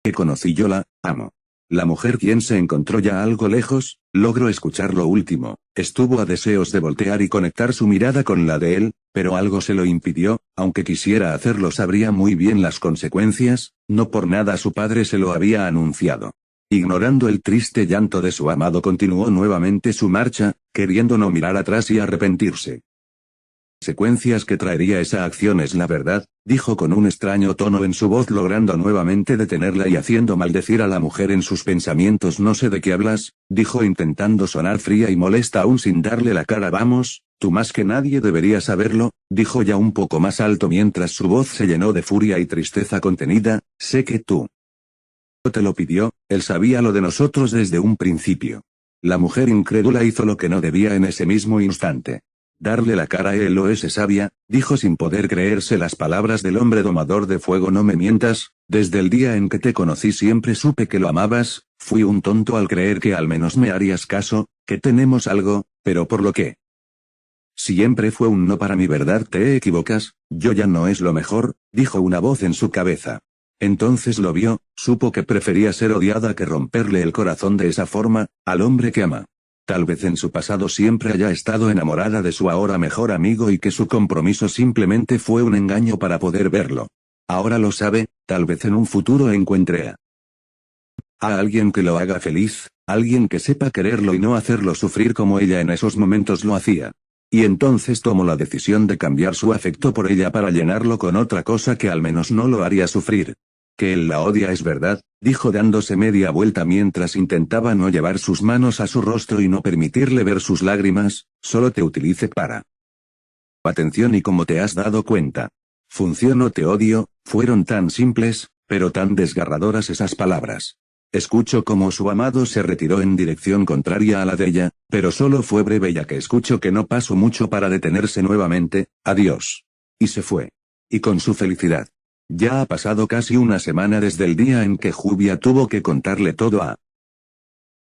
[SPEAKER 1] que conocí yo la amo. La mujer quien se encontró ya algo lejos, logró escuchar lo último, estuvo a deseos de voltear y conectar su mirada con la de él, pero algo se lo impidió, aunque quisiera hacerlo sabría muy bien las consecuencias, no por nada su padre se lo había anunciado. Ignorando el triste llanto de su amado continuó nuevamente su marcha, queriendo no mirar atrás y arrepentirse. Secuencias que traería esa acción es la verdad, dijo con un extraño tono en su voz logrando nuevamente detenerla y haciendo maldecir a la mujer en sus pensamientos. No sé de qué hablas, dijo intentando sonar fría y molesta aún sin darle la cara. Vamos, tú más que nadie deberías saberlo, dijo ya un poco más alto mientras su voz se llenó de furia y tristeza contenida, sé que tú te lo pidió, él sabía lo de nosotros desde un principio. La mujer incrédula hizo lo que no debía en ese mismo instante. Darle la cara a él o ese sabia, dijo sin poder creerse las palabras del hombre domador de fuego. No me mientas, desde el día en que te conocí siempre supe que lo amabas, fui un tonto al creer que al menos me harías caso, que tenemos algo, pero por lo que siempre fue un no para mi. ¿Verdad? Te equivocas, yo ya no es lo mejor, dijo una voz en su cabeza. Entonces lo vio, supo que prefería ser odiada que romperle el corazón de esa forma, al hombre que ama. Tal vez en su pasado siempre haya estado enamorada de su ahora mejor amigo y que su compromiso simplemente fue un engaño para poder verlo. Ahora lo sabe, tal vez en un futuro encuentre a alguien que lo haga feliz, alguien que sepa quererlo y no hacerlo sufrir como ella en esos momentos lo hacía. Y entonces tomó la decisión de cambiar su afecto por ella para llenarlo con otra cosa que al menos no lo haría sufrir. Que él la odia es verdad, dijo dándose media vuelta mientras intentaba no llevar sus manos a su rostro y no permitirle ver sus lágrimas, solo te utilice para atención y como te has dado cuenta. Funcionó. Te odio, fueron tan simples, pero tan desgarradoras esas palabras. Escucho cómo su amado se retiró en dirección contraria a la de ella, pero solo fue breve ya que escucho que no pasó mucho para detenerse nuevamente, adiós. Y se fue. Y con su felicidad. Ya ha pasado casi una semana desde el día en que Jubia tuvo que contarle todo a.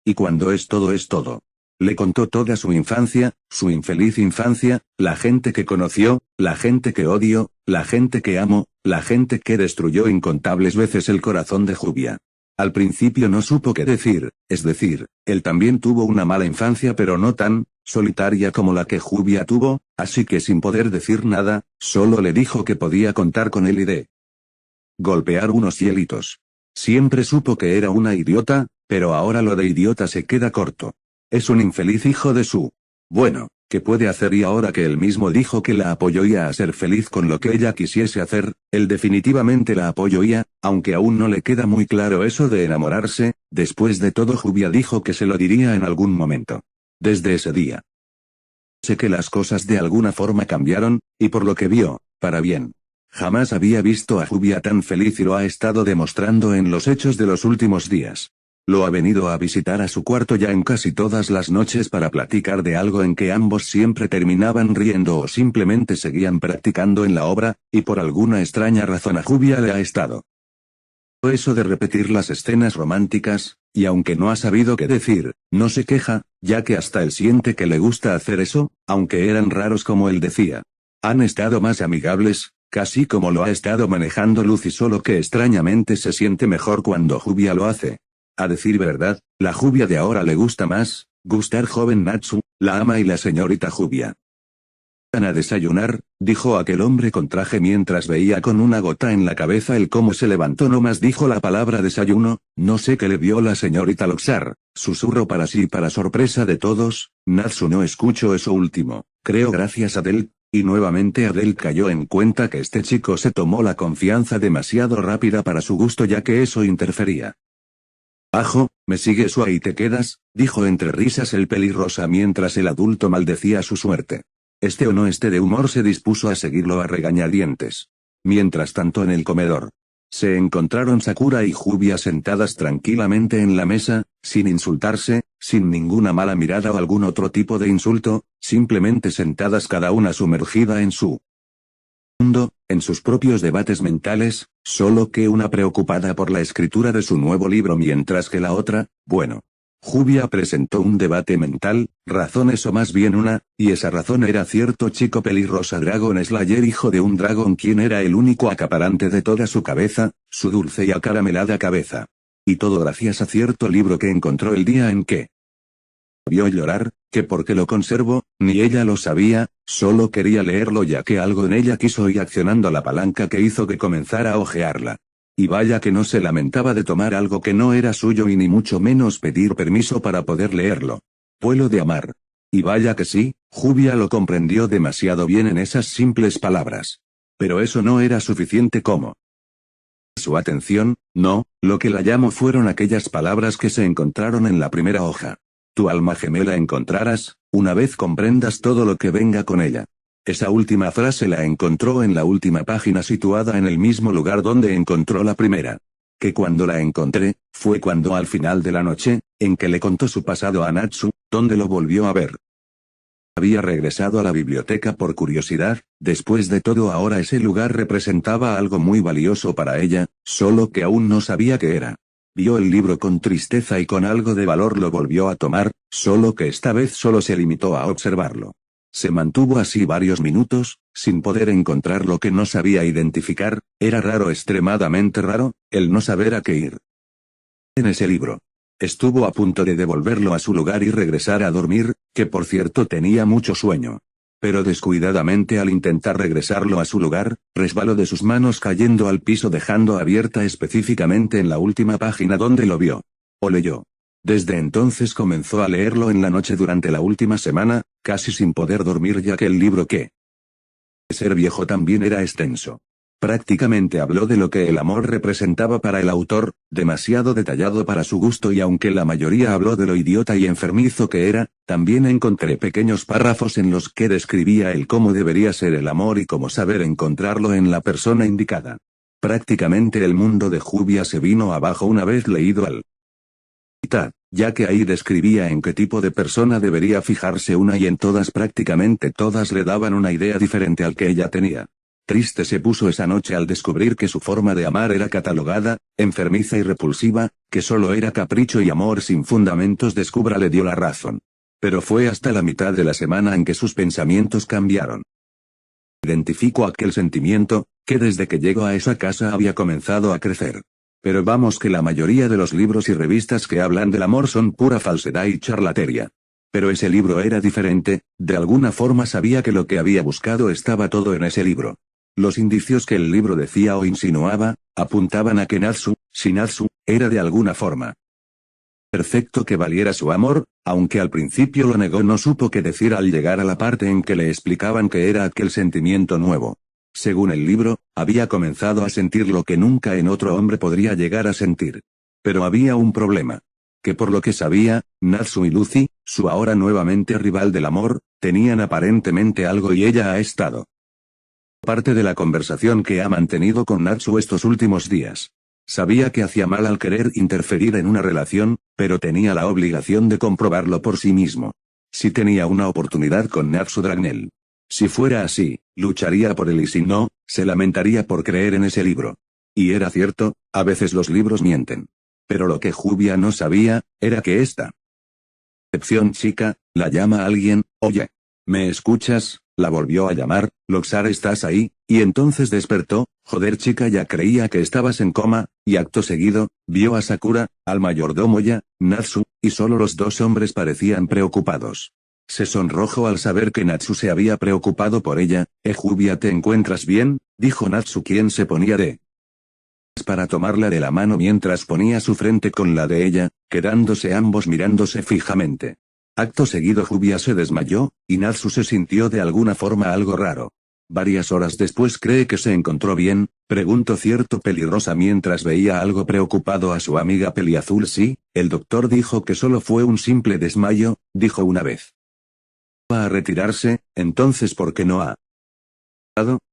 [SPEAKER 1] Y cuando es todo. Le contó toda su infancia, su infeliz infancia, la gente que conoció, la gente que odió, la gente que amó, la gente que destruyó incontables veces el corazón de Jubia. Al principio no supo qué decir, es decir, él también tuvo una mala infancia pero no tan solitaria como la que Jubia tuvo, así que sin poder decir nada, solo le dijo que podía contar con él y de golpear unos hielitos. Siempre supo que era una idiota, pero ahora lo de idiota se queda corto. Es un infeliz hijo de su. Bueno, ¿qué puede hacer? Y ahora que él mismo dijo que la apoyaría a ser feliz con lo que ella quisiese hacer, él definitivamente la apoyaría, aunque aún no le queda muy claro eso de enamorarse. Después de todo Jubia dijo que se lo diría en algún momento. Desde ese día. Sé que las cosas de alguna forma cambiaron, y por lo que vio, para bien. Jamás había visto a Jubia tan feliz y lo ha estado demostrando en los hechos de los últimos días. Lo ha venido a visitar a su cuarto ya en casi todas las noches para platicar de algo en que ambos siempre terminaban riendo o simplemente seguían practicando en la obra, y por alguna extraña razón a Jubia le ha estado eso de repetir las escenas románticas, y aunque no ha sabido qué decir, no se queja, ya que hasta él siente que le gusta hacer eso, aunque eran raros como él decía. Han estado más amigables, casi como lo ha estado manejando Lucy, solo que extrañamente se siente mejor cuando Jubia lo hace. A decir verdad, la Jubia de ahora le gusta más, gustar joven Natsu, la ama y la señorita Jubia. «Van a desayunar», dijo aquel hombre con traje mientras veía con una gota en la cabeza el cómo se levantó. No más dijo la palabra desayuno, no sé qué le vio la señorita Loxar, susurró para sí y para sorpresa de todos, Natsu no escuchó eso último, creo gracias a Adele, y nuevamente Adele cayó en cuenta que este chico se tomó la confianza demasiado rápida para su gusto ya que eso interfería. «Ajo, me sigues o ahí te quedas», dijo entre risas el pelirrosa mientras el adulto maldecía su suerte. Este o no esté de humor se dispuso a seguirlo a regañadientes. Mientras tanto en el comedor. Se encontraron Sakura y Jubia sentadas tranquilamente en la mesa, sin insultarse, sin ninguna mala mirada o algún otro tipo de insulto, simplemente sentadas cada una sumergida en su mundo, en sus propios debates mentales, solo que una preocupada por la escritura de su nuevo libro mientras que la otra, bueno. Jubia presentó un debate mental, razones o más bien una, y esa razón era cierto chico pelirrosa Dragon Slayer, hijo de un dragón quien era el único acaparante de toda su cabeza, su dulce y acaramelada cabeza. Y todo gracias a cierto libro que encontró el día en que vio llorar, que porque lo conservó, ni ella lo sabía, solo quería leerlo ya que algo en ella quiso y accionando la palanca que hizo que comenzara a hojearla. Y vaya que no se lamentaba de tomar algo que no era suyo y ni mucho menos pedir permiso para poder leerlo. Pueblo de amar. Y vaya que sí, Jubia lo comprendió demasiado bien en esas simples palabras. Pero eso no era suficiente como su atención, no, lo que la llamó fueron aquellas palabras que se encontraron en la primera hoja. Tu alma gemela encontrarás, una vez comprendas todo lo que venga con ella. Esa última frase la encontró en la última página situada en el mismo lugar donde encontró la primera. Que cuando la encontré, fue cuando al final de la noche, en que le contó su pasado a Natsu, donde lo volvió a ver. Había regresado a la biblioteca por curiosidad, después de todo ahora ese lugar representaba algo muy valioso para ella, solo que aún no sabía qué era. Vio el libro con tristeza y con algo de valor lo volvió a tomar, solo que esta vez solo se limitó a observarlo. Se mantuvo así varios minutos, sin poder encontrar lo que no sabía identificar, era raro, extremadamente raro, el no saber a qué ir. En ese libro. Estuvo a punto de devolverlo a su lugar y regresar a dormir, que por cierto tenía mucho sueño. Pero descuidadamente al intentar regresarlo a su lugar, resbaló de sus manos cayendo al piso dejando abierta específicamente en la última página donde lo vio. O leyó. Desde entonces comenzó a leerlo en la noche durante la última semana, casi sin poder dormir ya que el libro que ser viejo también era extenso. Prácticamente habló de lo que el amor representaba para el autor, demasiado detallado para su gusto y aunque la mayoría habló de lo idiota y enfermizo que era, también encontré pequeños párrafos en los que describía el cómo debería ser el amor y cómo saber encontrarlo en la persona indicada. Prácticamente el mundo de Jubia se vino abajo una vez leído al mitad, ya que ahí describía en qué tipo de persona debería fijarse una y en todas prácticamente todas le daban una idea diferente al que ella tenía. Triste se puso esa noche al descubrir que su forma de amar era catalogada, enfermiza y repulsiva, que solo era capricho y amor sin fundamentos. Descubra le dio la razón. Pero fue hasta la mitad de la semana en que sus pensamientos cambiaron. Identificó aquel sentimiento, que desde que llegó a esa casa había comenzado a crecer. Pero vamos que la mayoría de los libros y revistas que hablan del amor son pura falsedad y charlatería. Pero ese libro era diferente, de alguna forma sabía que lo que había buscado estaba todo en ese libro. Los indicios que el libro decía o insinuaba, apuntaban a que Natsu, si Natsu, era de alguna forma perfecto que valiera su amor, aunque al principio lo negó, no supo qué decir al llegar a la parte en que le explicaban que era aquel sentimiento nuevo. Según el libro, había comenzado a sentir lo que nunca en otro hombre podría llegar a sentir. Pero había un problema. Que por lo que sabía, Natsu y Lucy, su ahora nuevamente rival del amor, tenían aparentemente algo y ella ha estado Parte de la conversación que ha mantenido con Natsu estos últimos días. Sabía que hacía mal al querer interferir en una relación, pero tenía la obligación de comprobarlo por sí mismo. Si tenía una oportunidad con Natsu Dragnel. Si fuera así, lucharía por él y si no, se lamentaría por creer en ese libro. Y era cierto, a veces los libros mienten. Pero lo que Jubia no sabía, era que esta excepción chica, la llama a alguien. Oye, ¿me escuchas? La volvió a llamar. Loxar, ¿estás ahí? Y entonces despertó. Joder chica, ya creía que estabas en coma, y acto seguido, vio a Sakura, al mayordomo ya, Natsu, y solo los dos hombres parecían preocupados. Se sonrojó al saber que Natsu se había preocupado por ella. Jubia, ¿te encuentras bien? Dijo Natsu, quien se ponía de para tomarla de la mano mientras ponía su frente con la de ella, quedándose ambos mirándose fijamente. Acto seguido Jubia se desmayó, y Natsu se sintió de alguna forma algo raro. Varias horas después, ¿cree que se encontró bien?, preguntó cierto pelirrosa mientras veía algo preocupado a su amiga peliazul. Sí, el doctor dijo que solo fue un simple desmayo, dijo una vez. ¿Va a retirarse? Entonces ¿por qué no ha?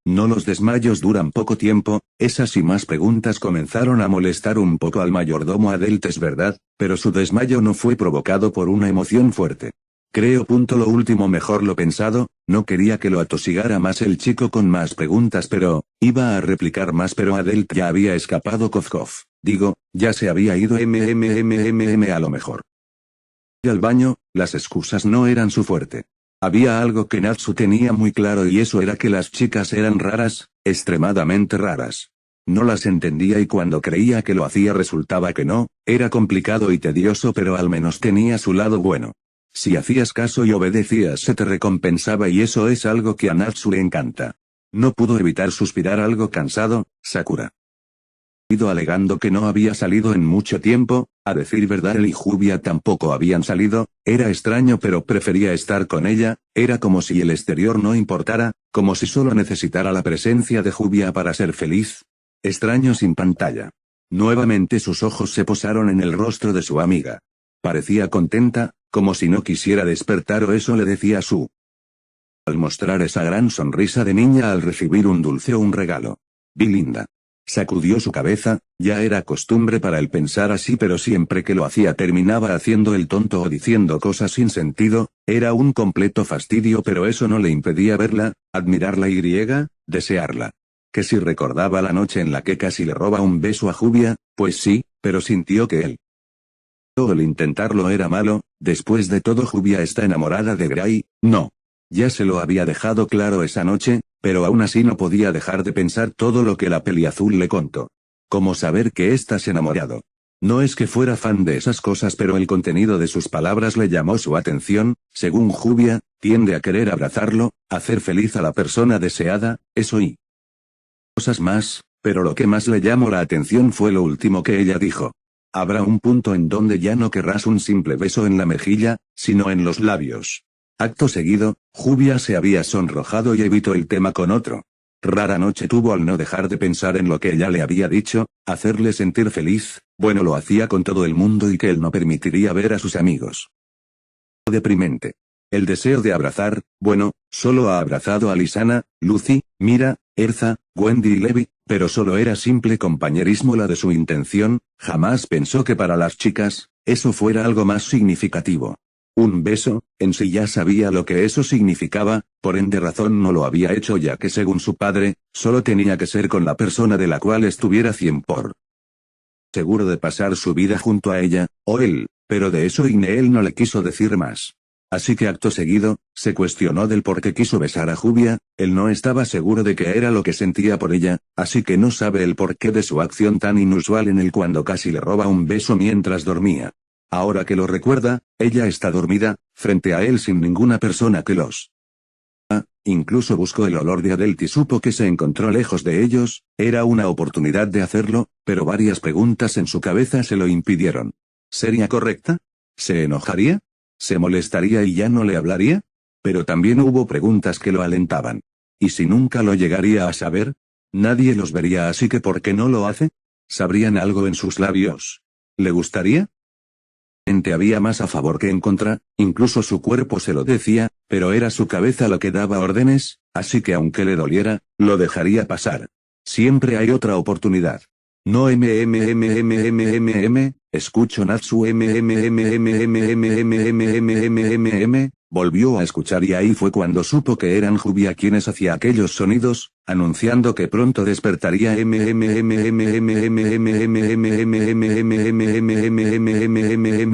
[SPEAKER 1] No, los desmayos duran poco tiempo. Esas y más preguntas comenzaron a molestar un poco al mayordomo Adeltes, ¿verdad? Pero su desmayo no fue provocado por una emoción fuerte. Creo. Lo último mejor lo pensado. No quería que lo atosigara más el chico con más preguntas, pero iba a replicar más, pero Adelt ya había escapado. Digo, ya se había ido. A lo mejor. Y al baño, las excusas no eran su fuerte. Había algo que Natsu tenía muy claro, y eso era que las chicas eran raras, extremadamente raras. No las entendía y cuando creía que lo hacía resultaba que no. Era complicado y tedioso, pero al menos tenía su lado bueno. Si hacías caso y obedecías se te recompensaba, y eso es algo que a Natsu le encanta. No pudo evitar suspirar algo cansado. Sakura. Ido alegando que no había salido en mucho tiempo. A decir verdad, él y Jubia tampoco habían salido. Era extraño, pero prefería estar con ella. Era como si el exterior no importara, como si solo necesitara la presencia de Jubia para ser feliz. Extraño sin pantalla. Nuevamente sus ojos se posaron en el rostro de su amiga. Parecía contenta, como si no quisiera despertar, o eso le decía su al mostrar esa gran sonrisa de niña al recibir un dulce o un regalo. Vi linda. Sacudió su cabeza. Ya era costumbre para él pensar así, pero siempre que lo hacía terminaba haciendo el tonto o diciendo cosas sin sentido. Era un completo fastidio, pero eso no le impedía verla, admirarla y desearla. Que si recordaba la noche en la que casi le roba un beso a Jubia, pues sí, pero sintió que él todo el intentarlo era malo. Después de todo, Jubia está enamorada de Gray. No. Ya se lo había dejado claro esa noche, pero aún así no podía dejar de pensar todo lo que la peliazul le contó. Como saber que estás enamorado. No es que fuera fan de esas cosas, pero el contenido de sus palabras le llamó su atención. Según Jubia, tiende a querer abrazarlo, hacer feliz a la persona deseada, eso y cosas más, pero lo que más le llamó la atención fue lo último que ella dijo. Habrá un punto en donde ya no querrás un simple beso en la mejilla, sino en los labios. Acto seguido, Jubia se había sonrojado y evitó el tema con otro. Rara noche tuvo al no dejar de pensar en lo que ella le había dicho, hacerle sentir feliz. Bueno, lo hacía con todo el mundo y que él no permitiría ver a sus amigos. Deprimente. El deseo de abrazar, bueno, solo ha abrazado a Lisana, Lucy, Mira, Erza, Wendy y Levi, pero solo era simple compañerismo la de su intención. Jamás pensó que para las chicas, eso fuera algo más significativo. Un beso, en sí ya sabía lo que eso significaba, por ende razón no lo había hecho, ya que según su padre, solo tenía que ser con la persona de la cual estuviera 100% seguro de pasar su vida junto a ella, o él, pero de eso él no le quiso decir más. Así que acto seguido, se cuestionó del por qué quiso besar a Jubia. Él no estaba seguro de qué era lo que sentía por ella, así que no sabe el porqué de su acción tan inusual en él cuando casi le roba un beso mientras dormía. Ahora que lo recuerda, ella está dormida, frente a él sin ninguna persona que los incluso buscó el olor de Adelt y supo que se encontró lejos de ellos. Era una oportunidad de hacerlo, pero varias preguntas en su cabeza se lo impidieron. ¿Sería correcta? ¿Se enojaría? ¿Se molestaría y ya no le hablaría? Pero también hubo preguntas que lo alentaban. ¿Y si nunca lo llegaría a saber? Nadie los vería, así que ¿por qué no lo hace? ¿Sabrían algo en sus labios? ¿Le gustaría? Había más a favor que en contra, incluso su cuerpo se lo decía, Pero era su cabeza lo que daba órdenes, así que aunque le doliera, lo dejaría pasar. Siempre hay otra oportunidad. No escucho Natsu volvió a escuchar y ahí fue cuando supo que eran Jubia quienes hacía aquellos sonidos, anunciando que pronto despertaría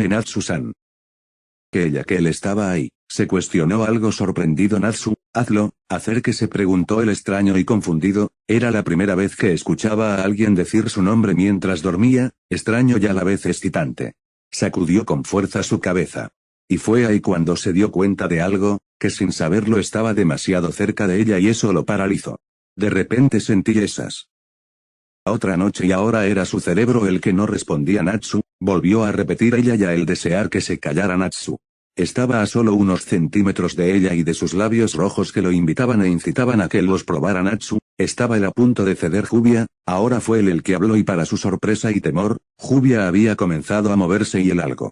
[SPEAKER 1] Natsu-san. Que él estaba ahí, se cuestionó algo sorprendido Natsu. Hazlo, se preguntó el extraño y confundido, era la primera vez que escuchaba a alguien decir su nombre mientras dormía, extraño y a la vez excitante. Sacudió con fuerza su cabeza. Y fue ahí cuando se dio cuenta de algo, que sin saberlo estaba demasiado cerca de ella y eso lo paralizó. De repente sentí esas. Otra noche y ahora era su cerebro el que no respondía Natsu, volvió a repetir ella y a el desear que se callara Natsu. Estaba a solo unos centímetros de ella y de sus labios rojos que lo invitaban e incitaban a que él los probara Natsu, estaba él a punto de ceder Jubia, ahora fue él el que habló y para su sorpresa y temor, Jubia había comenzado a moverse y él algo.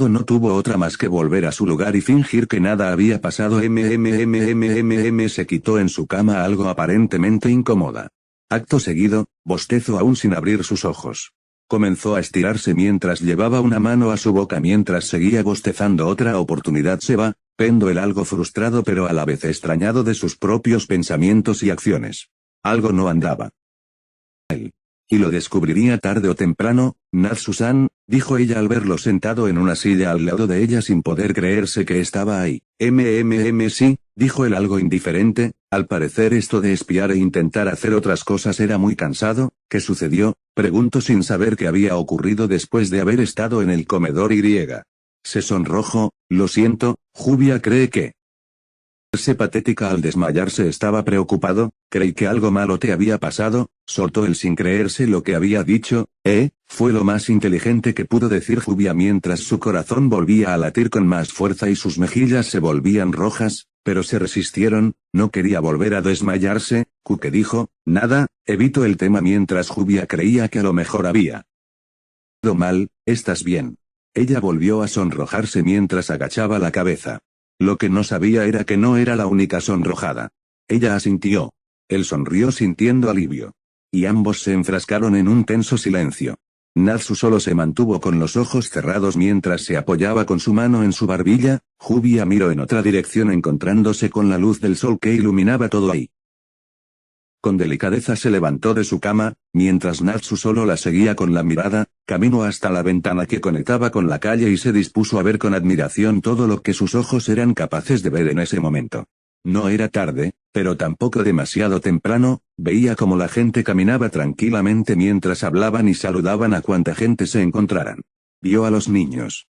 [SPEAKER 1] No tuvo otra más que volver a su lugar y fingir que nada había pasado. Se quitó en su cama algo aparentemente incómoda. Acto seguido, bostezó aún sin abrir sus ojos. Comenzó a estirarse mientras llevaba una mano a su boca mientras seguía bostezando. Otra oportunidad se va, pendo él algo frustrado pero a la vez extrañado de sus propios pensamientos y acciones. Algo no andaba. Él. Y lo descubriría tarde o temprano, Natsu-san, dijo ella al verlo sentado en una silla al lado de ella sin poder creerse que estaba ahí. Sí, dijo él algo indiferente, al parecer esto de espiar e intentar hacer otras cosas era muy cansado. ¿Qué sucedió? Preguntó sin saber qué había ocurrido después de haber estado en el comedor y. Se sonrojó, lo siento, Jubia cree que. Patética al desmayarse estaba preocupado, creí que algo malo te había pasado, soltó él sin creerse lo que había dicho, fue lo más inteligente que pudo decir Jubia mientras su corazón volvía a latir con más fuerza y sus mejillas se volvían rojas, pero se resistieron, no quería volver a desmayarse, Kuke dijo, nada, evitó el tema mientras Jubia creía que a lo mejor había ido mal, ¿estás bien? Ella volvió a sonrojarse mientras agachaba la cabeza. Lo que no sabía era que no era la única sonrojada. Ella asintió. Él sonrió sintiendo alivio. Y ambos se enfrascaron en un tenso silencio. Natsu solo se mantuvo con los ojos cerrados mientras se apoyaba con su mano en su barbilla, Jubia miró en otra dirección encontrándose con la luz del sol que iluminaba todo ahí. Con delicadeza se levantó de su cama, mientras Natsu solo la seguía con la mirada, caminó hasta la ventana que conectaba con la calle y se dispuso a ver con admiración todo lo que sus ojos eran capaces de ver en ese momento. No era tarde, pero tampoco demasiado temprano, veía como la gente caminaba tranquilamente mientras hablaban y saludaban a cuanta gente se encontraran. Vio a los niños.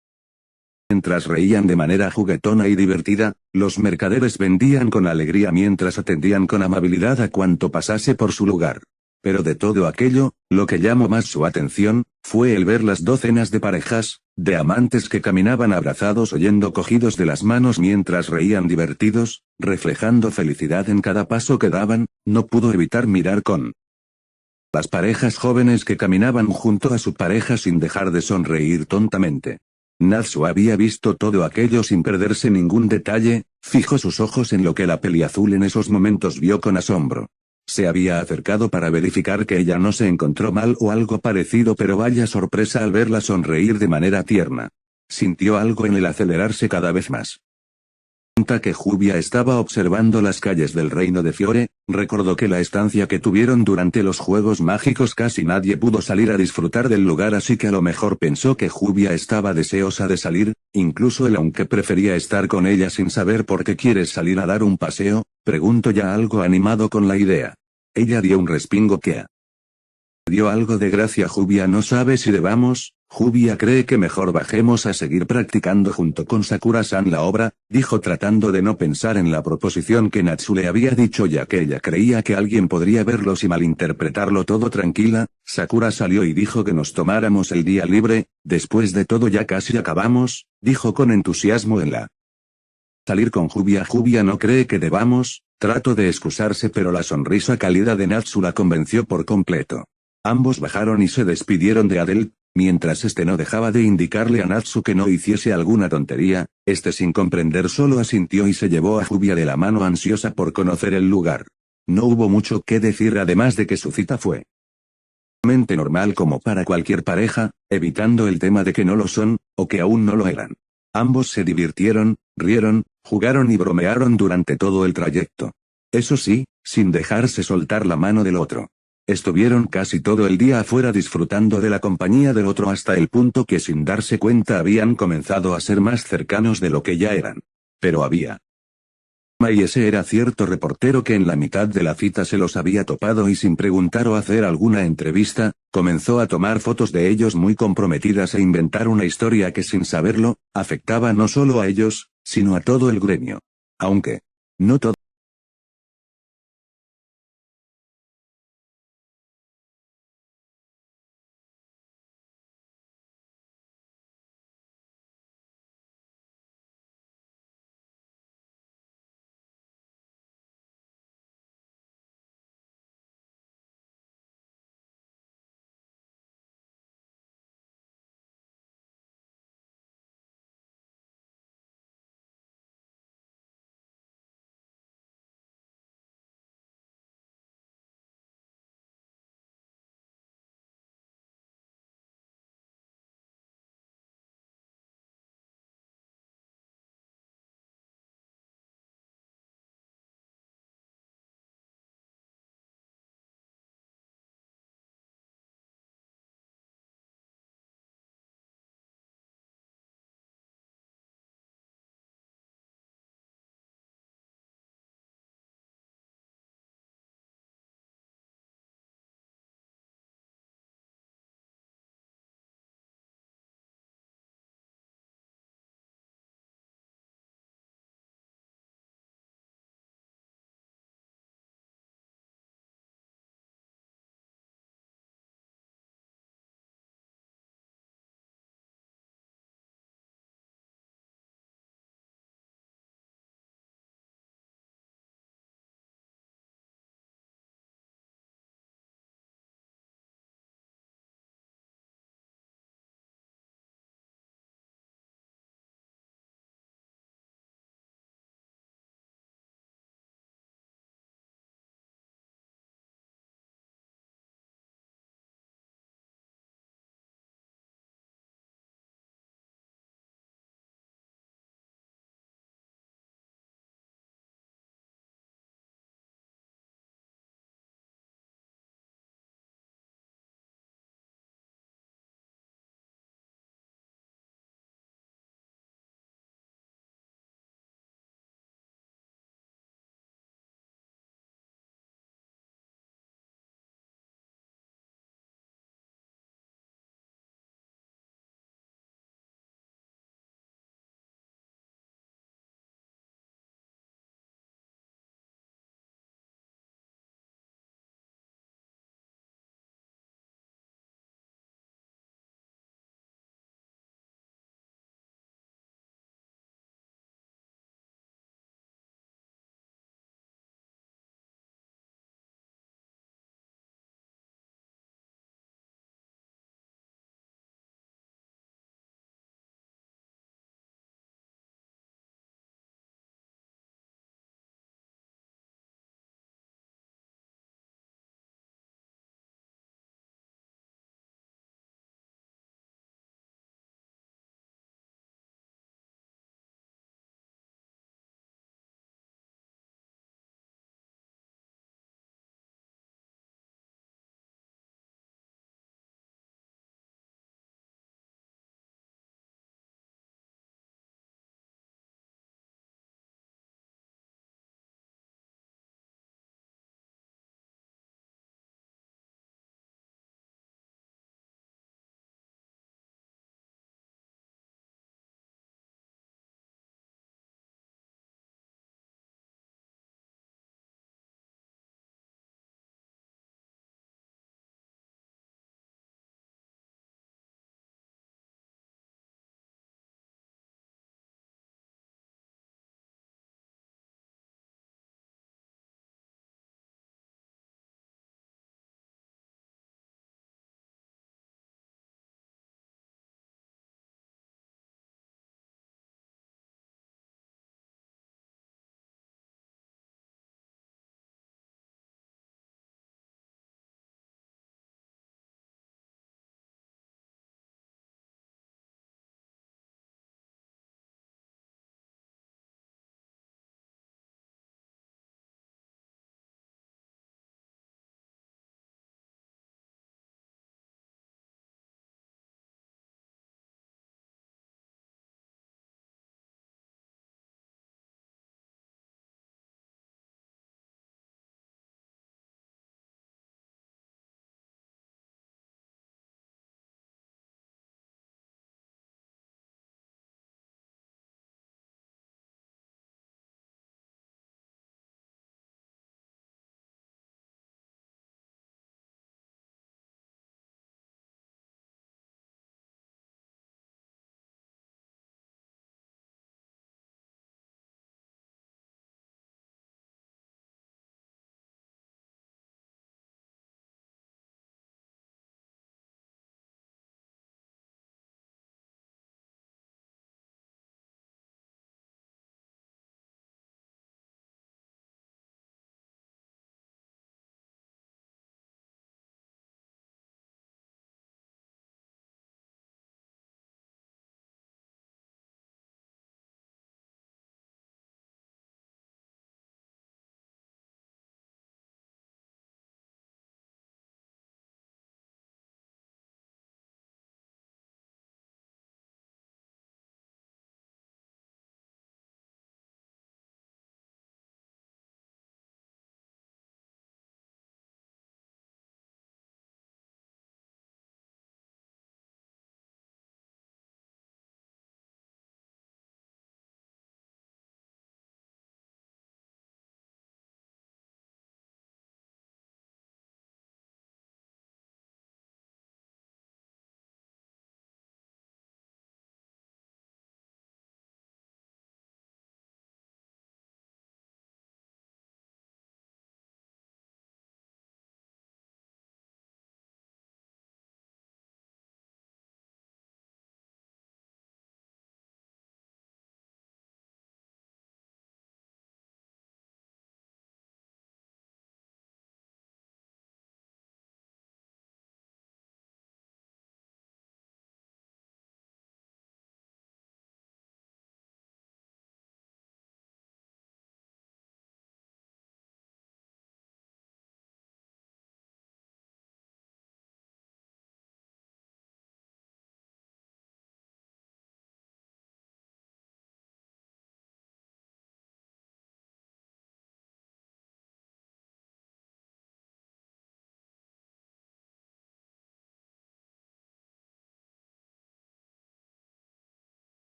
[SPEAKER 1] Mientras reían de manera juguetona y divertida, los mercaderes vendían con alegría mientras atendían con amabilidad a cuanto pasase por su lugar. Pero de todo aquello, lo que llamó más su atención, fue el ver las docenas de parejas, de amantes que caminaban abrazados oyendo cogidos de las manos mientras reían divertidos, reflejando felicidad en cada paso que daban, no pudo evitar mirar con las parejas jóvenes que caminaban junto a su pareja sin dejar de sonreír tontamente. Natsu había visto todo aquello sin perderse ningún detalle, fijó sus ojos en lo que la peliazul en esos momentos vio con asombro. Se había acercado para verificar que ella no se encontró mal o algo parecido, pero vaya sorpresa al verla sonreír de manera tierna. Sintió algo en el acelerarse cada vez más. Que Jubia estaba observando las calles del reino de Fiore, recordó que la estancia que tuvieron durante los Juegos Mágicos casi nadie pudo salir a disfrutar del lugar, así que a lo mejor pensó que Jubia estaba deseosa de salir, incluso él aunque prefería estar con ella sin saber por qué quieres salir a dar un paseo, preguntó ya algo animado con la idea. Ella dio un respingo que dio algo de gracia. Jubia no sabe si debamos. Jubia cree que mejor bajemos a seguir practicando junto con Sakura-san la obra, dijo tratando de no pensar en la proposición que Natsu le había dicho ya que ella creía que alguien podría verlos y malinterpretarlo todo. Tranquila, Sakura salió y dijo que nos tomáramos el día libre, después de todo ya casi acabamos, dijo con entusiasmo en la salir con Jubia. Jubia no cree que debamos, trató de excusarse pero la sonrisa cálida de Natsu la convenció por completo. Ambos bajaron y se despidieron de Adele, Mientras este no dejaba de indicarle a Natsu que no hiciese alguna tontería, este sin comprender solo asintió y se llevó a Fubia de la mano ansiosa por conocer el lugar. No hubo mucho que decir además de que su cita fue normal como para cualquier pareja, evitando el tema de que no lo son, o que aún no lo eran. Ambos se divirtieron, rieron, jugaron y bromearon durante todo el trayecto. Eso sí, sin dejarse soltar la mano del otro. Estuvieron casi todo el día afuera disfrutando de la compañía del otro hasta el punto que sin darse cuenta habían comenzado a ser más cercanos de lo que ya eran. Pero había. Y ese era cierto reportero que en la mitad de la cita se los había topado y sin preguntar o hacer alguna entrevista, comenzó a tomar fotos de ellos muy comprometidas e inventar una historia que sin saberlo, afectaba no solo a ellos, sino a todo el gremio. Aunque no todo